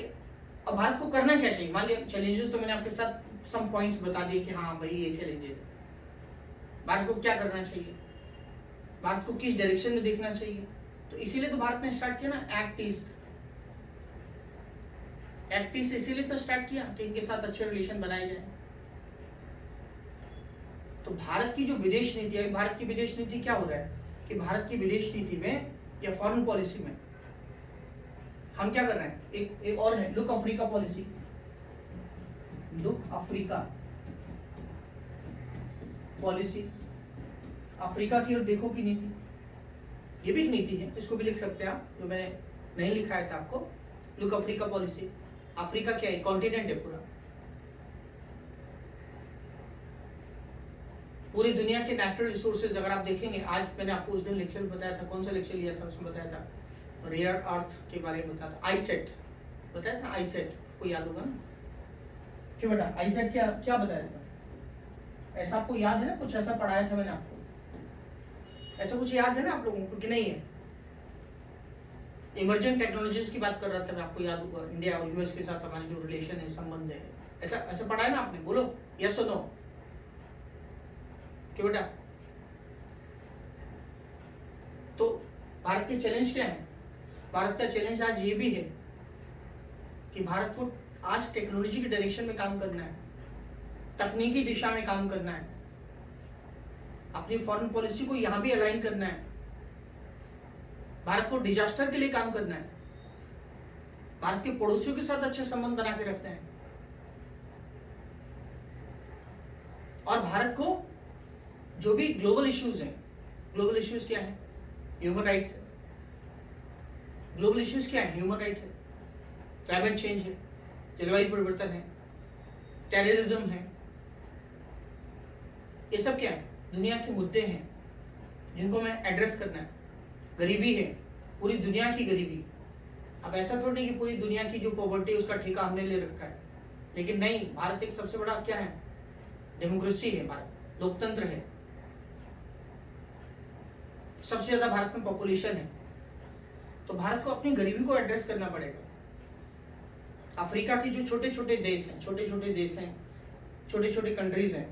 अब भारत को करना क्या चाहिए। मान लिया चैलेंजेस तो मैंने आपके साथ सम पॉइंट्स बता दिए कि हाँ भाई ये चैलेंजेस है, भारत को क्या करना चाहिए, भारत को किस डायरेक्शन में देखना चाहिए। तो इसीलिए तो भारत ने स्टार्ट किया ना एक्ट ईस्ट। एक्ट ईस्ट इसीलिए तो स्टार्ट किया कि इनके साथ अच्छे रिलेशन बनाए जाए। तो भारत की जो विदेश नीति है, भारत की विदेश नीति क्या हो रहा है कि भारत की विदेश नीति में या फॉरेन पॉलिसी में हम क्या कर रहे हैं, एक और है look Africa policy. Look Africa policy, Africa की ओर देखो की नीति, ये भी एक नीति है, इसको भी लिख सकते हैं आप, जो मैंने नहीं लिखाया था आपको। लुक अफ्रीका पॉलिसी, अफ्रीका क्या है? कॉन्टिनेंट है पूरा, पूरी दुनिया के नेचुरल रिसोर्सेज अगर आप देखेंगे, आज मैंने आपको उस दिन लेक्चर बताया था, कौन सा लेक्चर लिया था उसमें बताया था रेयर अर्थ के बारे में बताया था, आईसेट बताया था, आईसेट को याद होगा ना? क्यों बेटा आईसेट क्या क्या बताया था? ऐसा आपको याद है ना? कुछ ऐसा पढ़ाया था मैंने आपको, ऐसा कुछ याद है ना आप लोगों को कि नहीं है? इमर्जिंग टेक्नोलॉजीज की बात कर रहा था मैं, आपको याद होगा, इंडिया और यूएस के साथ हमारी जो रिलेशन है, संबंध है, ऐसा ऐसा पढ़ा है ना आपने? बोलो यस और नो, क्यों बेटा? तो भारत के चैलेंज क्या है? भारत का चैलेंज आज ये भी है कि भारत को आज टेक्नोलॉजी के डायरेक्शन में काम करना है, तकनीकी दिशा में काम करना है, अपनी फॉरेन पॉलिसी को यहां भी अलाइन करना है, भारत को डिजास्टर के लिए काम करना है, भारत के पड़ोसियों के साथ अच्छे संबंध बना के रखना है, और भारत को जो भी ग्लोबल इश्यूज हैं, ग्लोबल इश्यूज क्या है? ह्यूमन राइट्स है। ग्लोबल इश्यूज क्या है? ह्यूमन राइट है, क्लाइमेट चेंज है, जलवायु परिवर्तन है, टेररिज्म है, ये सब क्या है? दुनिया के मुद्दे हैं। जिनको हमें एड्रेस करना है। गरीबी है, पूरी दुनिया की गरीबी। अब ऐसा थोड़ी नहीं कि पूरी दुनिया की जो पॉवर्टी है उसका ठेका हमने ले रखा है, लेकिन नहीं, भारत एक सबसे बड़ा क्या है, डेमोक्रेसी है, भारत लोकतंत्र है, सबसे ज्यादा भारत में पॉपुलेशन है। तो भारत को अपनी गरीबी को एड्रेस करना पड़ेगा। अफ्रीका के जो छोटे छोटे देश हैं, छोटे छोटे कंट्रीज हैं,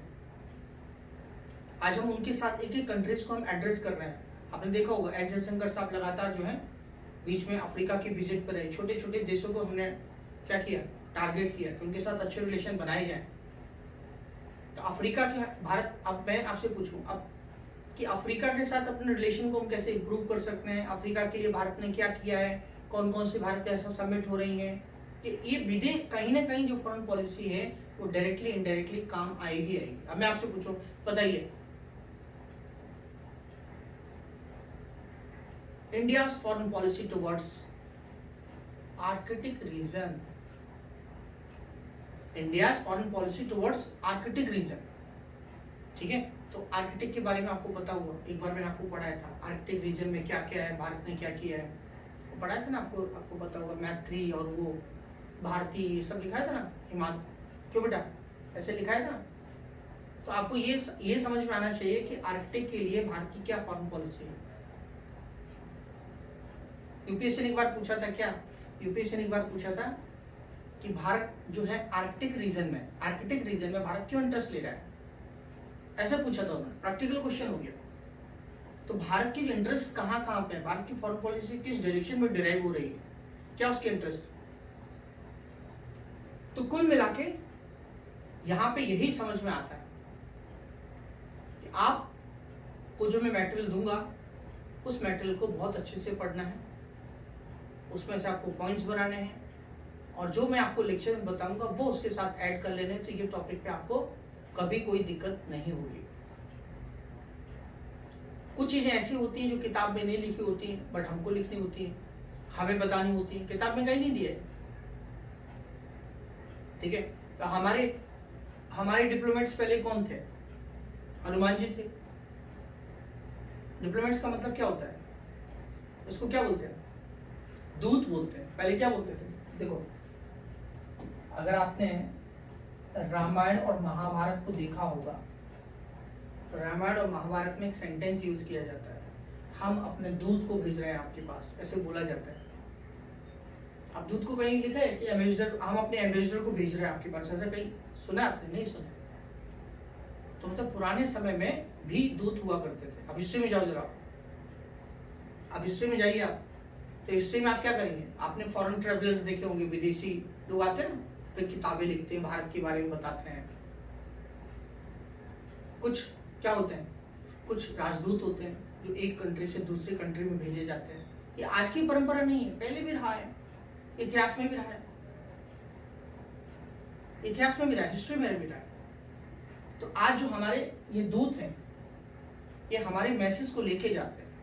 आज हम उनके साथ एक एक कंट्रीज को हम एड्रेस कर रहे हैं। आपने देखा होगा एस जयशंकर साहब लगातार जो है बीच में अफ्रीका की विजिट पर रहे। छोटे छोटे देशों को हमने क्या किया, टारगेट किया कि उनके साथ अच्छे रिलेशन बनाए जाए। तो अफ्रीका के भारत, अब मैं आपसे पूछूं अब कि अफ्रीका के साथ अपने रिलेशन को हम कैसे इंप्रूव कर सकते हैं, अफ्रीका के लिए भारत ने क्या किया है, कौन कौन से भारत के ऐसा समिट हो रही हैं, ये विदेश कहीं ना कहीं जो फॉरेन पॉलिसी है वो डायरेक्टली इनडायरेक्टली काम आएगी। अब मैं आपसे पूछूं, बताइए India's foreign policy towards Arctic region, India's foreign policy towards Arctic region, ठीक है। तो आर्कटिक के बारे में आपको पता हुआ, एक बार मैंने आपको पढ़ाया था आर्कटिक रीजन में क्या क्या है, भारत ने क्या किया है, वो पढ़ाया था ना आपको पता होगा, मैत्री और वो भारतीय सब लिखाया था ना, हिमालय, क्यों बेटा ऐसे लिखाया था ना। तो आपको ये समझ में आना चाहिए कि आर्कटिक के लिए भारत की क्या फॉरेन पॉलिसी है। यूपीएससी ने एक बार पूछा था, क्या यूपीएससी ने एक बार पूछा था कि भारत जो है आर्कटिक रीजन में भारत क्यों इंटरेस्ट ले रहा है, ऐसा पूछा था उन्होंने, प्रैक्टिकल क्वेश्चन हो गया। तो भारत की इंटरेस्ट कहाँ कहाँ पे है, भारत की फॉरेन पॉलिसी किस डायरेक्शन में डिराइव हो रही है, क्या उसके इंटरेस्ट। तो कुल मिला के यहां पे यही समझ में आता है कि आपको जो मैं मटेरियल दूंगा उस मटेरियल को बहुत अच्छे से पढ़ना है, उसमें से आपको पॉइंट्स बनाने हैं, और जो मैं आपको लेक्चर में बताऊंगा वो उसके साथ ऐड कर लेने, तो ये टॉपिक पे आपको कभी कोई दिक्कत नहीं होगी। कुछ चीजें ऐसी होती हैं जो किताब में नहीं लिखी होती हैं, बट हमको लिखनी होती है, हमें बतानी होती है, किताब में कहीं नहीं दिया है, ठीक है। तो हमारे डिप्लोमेट्स पहले कौन थे, हनुमान जी थे। डिप्लोमेट्स का मतलब क्या होता है, इसको क्या बोलते हैं, दूत बोलते हैं। पहले क्या बोलते थे, देखो अगर आपने रामायण और महाभारत को देखा होगा तो रामायण और महाभारत में एक सेंटेंस यूज किया जाता है, हम अपने दूत को भेज रहे हैं आपके पास, ऐसे बोला जाता है। अब दूत को कहीं लिखा है कि एम्बेसडर, हम अपने एम्बेसडर को भेज रहे हैं आपके पास, ऐसा कहीं सुना आपने, नहीं सुना। तो मतलब पुराने समय में भी दूत हुआ करते थे। अब हिस्ट्री में जाओ जरा, अब हिस्ट्री में जाइए आप, तो हिस्ट्री में आप क्या करेंगे, आपने फॉरेन ट्रेवलर्स देखे होंगे, विदेशी लोग आते हैं ना, फिर किताबें लिखते हैं, भारत के बारे में बताते हैं। कुछ क्या होते हैं, कुछ राजदूत होते हैं जो एक कंट्री से दूसरी कंट्री में भेजे जाते हैं। ये आज की परंपरा नहीं है, पहले भी रहा है, इतिहास में भी रहा है, इतिहास में भी रहा है, हिस्ट्री में भी रहा है। तो आज जो हमारे ये दूत हैं, ये हमारे मैसेज को लेके जाते हैं,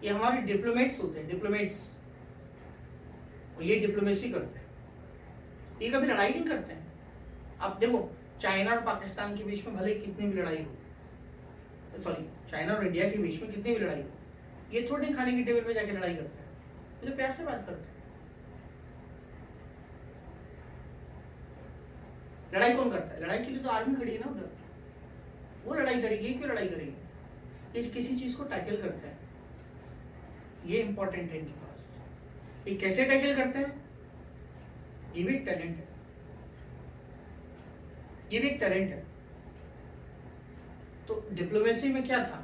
ये हमारे डिप्लोमेट्स होते हैं, डिप्लोमेट्स, और ये डिप्लोमेसी करते हैं, ये कभी लड़ाई नहीं करते हैं। अब देखो चाइना और पाकिस्तान के बीच में भले कितनी भी लड़ाई हो, सॉरी चाइना और इंडिया के बीच में कितनी भी लड़ाई हो, ये थोड़ी खाने की टेबल पे जाके लड़ाई करते हैं, ये तो प्यार से बात करते हैं। लड़ाई कौन करता है, लड़ाई के लिए तो आर्मी खड़ी है ना उधर, वो लड़ाई करेगी, क्यों लड़ाई करेगी, ये किसी चीज को टैकल करते हैं, ये इंपॉर्टेंट है इनके पास। ये कैसे टैकल करते हैं, ये भी एक टैलेंट है, ये भी एक टैलेंट है। तो डिप्लोमेसी में क्या था,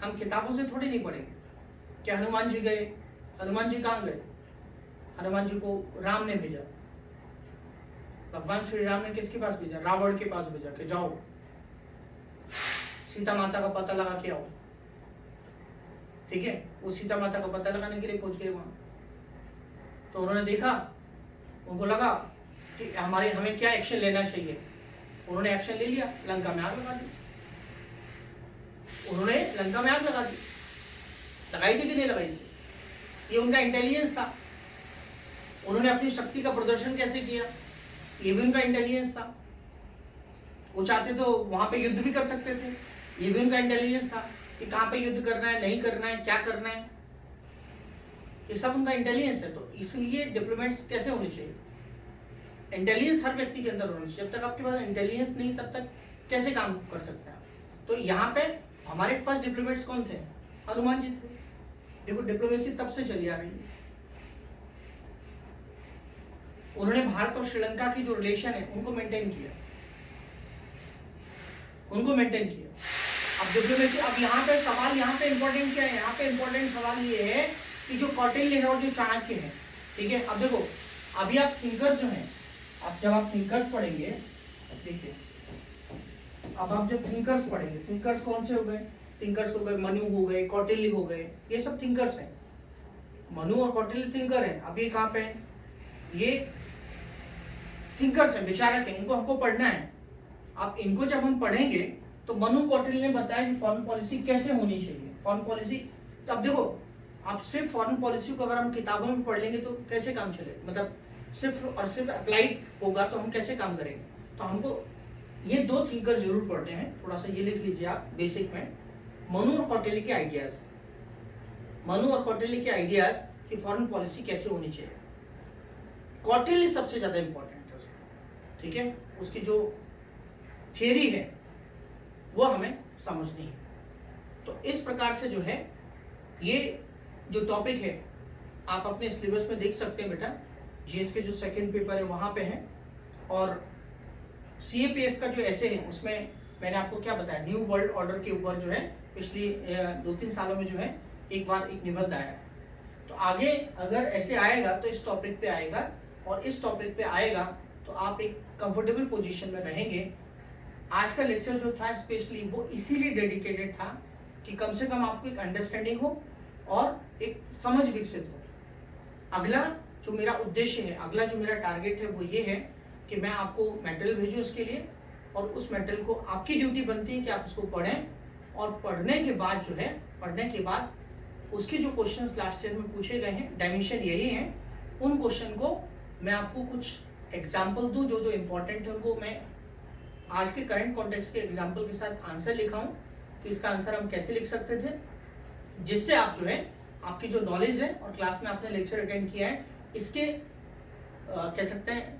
हम किताबों से थोड़ी नहीं पढ़ेंगे कि हनुमान जी गए, हनुमान जी कहाँ गए, हनुमान जी को राम ने भेजा, भगवान श्री राम ने किसके पास भेजा, रावण के पास भेजा कि जाओ सीता माता का पता लगा के आओ, ठीक है। वो सीता माता का पता लगाने के लिए पहुंच गए वहां, तो उन्होंने देखा, उनको लगा कि हमें क्या एक्शन लेना चाहिए, उन्होंने एक्शन ले लिया, लंका में आग लगा दी, उन्होंने लंका में आग लगा दी, लगाई थी कि नहीं लगाई थी, ये उनका इंटेलिजेंस था। उन्होंने अपनी शक्ति का प्रदर्शन कैसे किया, ये भी उनका इंटेलिजेंस था। वो चाहते तो वहां पे युद्ध भी कर सकते थे, ये भी उनका इंटेलिजेंस था कि कहाँ पे युद्ध करना है, नहीं करना है, क्या करना है, ये सब उनका इंटेलिजेंस है। तो इसलिए डिप्लोमेट्स कैसे होने चाहिए, इंटेलिजेंस हर व्यक्ति के अंदर होना चाहिए। जब तक आपके पास इंटेलिजेंस नहीं तब तक कैसे काम कर सकते हैं आप। तो यहाँ पे हमारे फर्स्ट डिप्लोमेट्स कौन थे, हनुमान जी थे। देखो डिप्लोमेसी तब से चली आ रही है, उन्होंने भारत और श्रीलंका की जो रिलेशन है उनको मेंटेन किया, उनको मेंटेन किया। अब डिप्लोमेसी, अब यहाँ पे सवाल, यहाँ पे इंपॉर्टेंट क्या है, यहाँ पे इंपॉर्टेंट सवाल ये है कि जो कौटिल्य है और जो चाणक्य है, ठीक है। अब देखो अभी आप थिंकर्स जो हैं, अब जब आप थिंकर्स पढ़ेंगे, देखिए अब आप जब थिंकर्स पढ़ेंगे, थिंकर्स कौन से हो गए, थिंकर्स हो गए मनु हो गए, कौटिल्य हो गए, ये सब थिंकर्स हैं। मनु और कौटिल्य थिंकर हैं। अब ये कहाँ पे है, ये थिंकर्स हैं, विचारक हैं, इनको हमको पढ़ना है। अब इनको जब हम पढ़ेंगे तो मनु कौटिल्य ने बताया कि फॉरेन पॉलिसी कैसे होनी चाहिए, फॉरेन पॉलिसी। तो अब देखो आप सिर्फ फॉरेन पॉलिसी को अगर हम किताबों में पढ़ लेंगे तो कैसे काम चलेगा, मतलब सिर्फ और सिर्फ अप्लाइड होगा तो हम कैसे काम करेंगे। तो हमको ये दो थिंकर जरूर पढ़ने हैं, थोड़ा सा ये लिख लीजिए आप बेसिक में, मनु और कौटिल्य के आइडियाज, मनु और कौटिल्य के आइडियाज कि फॉरेन पॉलिसी कैसे होनी चाहिए। कौटिल्य सबसे ज्यादा इंपॉर्टेंट है उसमें, ठीक है, उसकी जो थियरी है वो हमें समझनी है। तो इस प्रकार से जो है ये जो टॉपिक है आप अपने सिलेबस में देख सकते हैं बेटा, जीएस के जो सेकंड पेपर है वहां पे है। और सीएपीएफ का जो ऐसे है उसमें मैंने आपको क्या बताया, न्यू वर्ल्ड ऑर्डर के ऊपर जो है पिछली 2-3 सालों में जो है एक बार एक निबंध आया है। तो आगे अगर ऐसे आएगा तो इस टॉपिक पे आएगा, और इस टॉपिक पे आएगा तो आप एक कंफर्टेबल पोजीशन में रहेंगे। आज का लेक्चर जो था स्पेशली वो इसीलिए डेडिकेटेड था कि कम से कम आपको एक अंडरस्टैंडिंग हो और एक समझ विकसित हो। अगला जो मेरा उद्देश्य है, अगला जो मेरा टारगेट है वो ये है कि मैं आपको मटेरियल भेजूं इसके लिए, और उस मटेरियल को आपकी ड्यूटी बनती है कि आप उसको पढ़ें, और पढ़ने के बाद जो है, पढ़ने के बाद उसके जो क्वेश्चंस लास्ट ईयर में पूछे गए हैं, डायमेंशन यही है, उन क्वेश्चन को मैं आपको कुछ एग्जाम्पल दूं जो जो इम्पोर्टेंट है उनको मैं आज के करंट कॉन्टेक्स्ट के एग्जाम्पल के साथ आंसर लिखाऊं। तो इसका आंसर हम कैसे लिख सकते थे, जिससे आप जो है आपकी जो नॉलेज है और क्लास में आपने लेक्चर अटेंड किया है इसके कह सकते हैं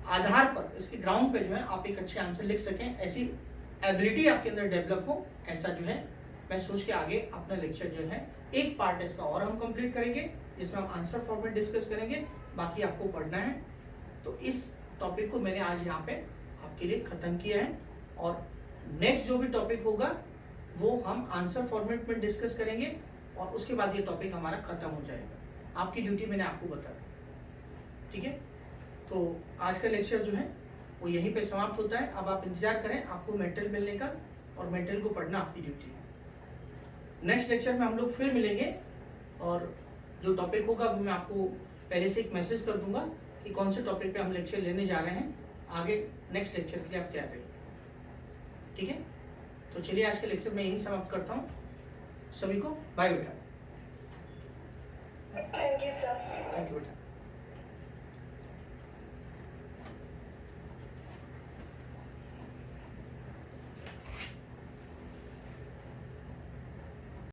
आधार पर, इसके ग्राउंड पे जो है आप एक अच्छे आंसर लिख सकें, ऐसी एबिलिटी आपके अंदर डेवलप हो, ऐसा जो है मैं सोच के आगे अपना लेक्चर जो है एक पार्ट इसका और हम कंप्लीट करेंगे जिसमें हम आंसर फॉर्मेट डिस्कस करेंगे, बाकी आपको पढ़ना है। तो इस टॉपिक को मैंने आज यहाँ पे आपके लिए खत्म किया है, और नेक्स्ट जो भी टॉपिक होगा वो हम आंसर फॉर्मेट में डिस्कस करेंगे, और उसके बाद ये टॉपिक हमारा खत्म हो जाएगा। आपकी ड्यूटी मैंने आपको बता दी, ठीक है। तो आज का लेक्चर जो है वो यहीं पे समाप्त होता है। अब आप इंतजार करें आपको मेटेरियल मिलने का, और मेटेरियल को पढ़ना आपकी ड्यूटी है। नेक्स्ट लेक्चर में हम लोग फिर मिलेंगे, और जो टॉपिक होगा वो मैं आपको पहले से एक मैसेज कर दूंगा कि कौन से टॉपिक पे हम लेक्चर लेने जा रहे हैं। आगे नेक्स्ट लेक्चर के लिए आप तैयार रहिए, ठीक है। तो चलिए आज के लेक्चर में यही समाप्त करता हूँ। सभी को बाय बेटा। Thank you sir. Thank you बेटा।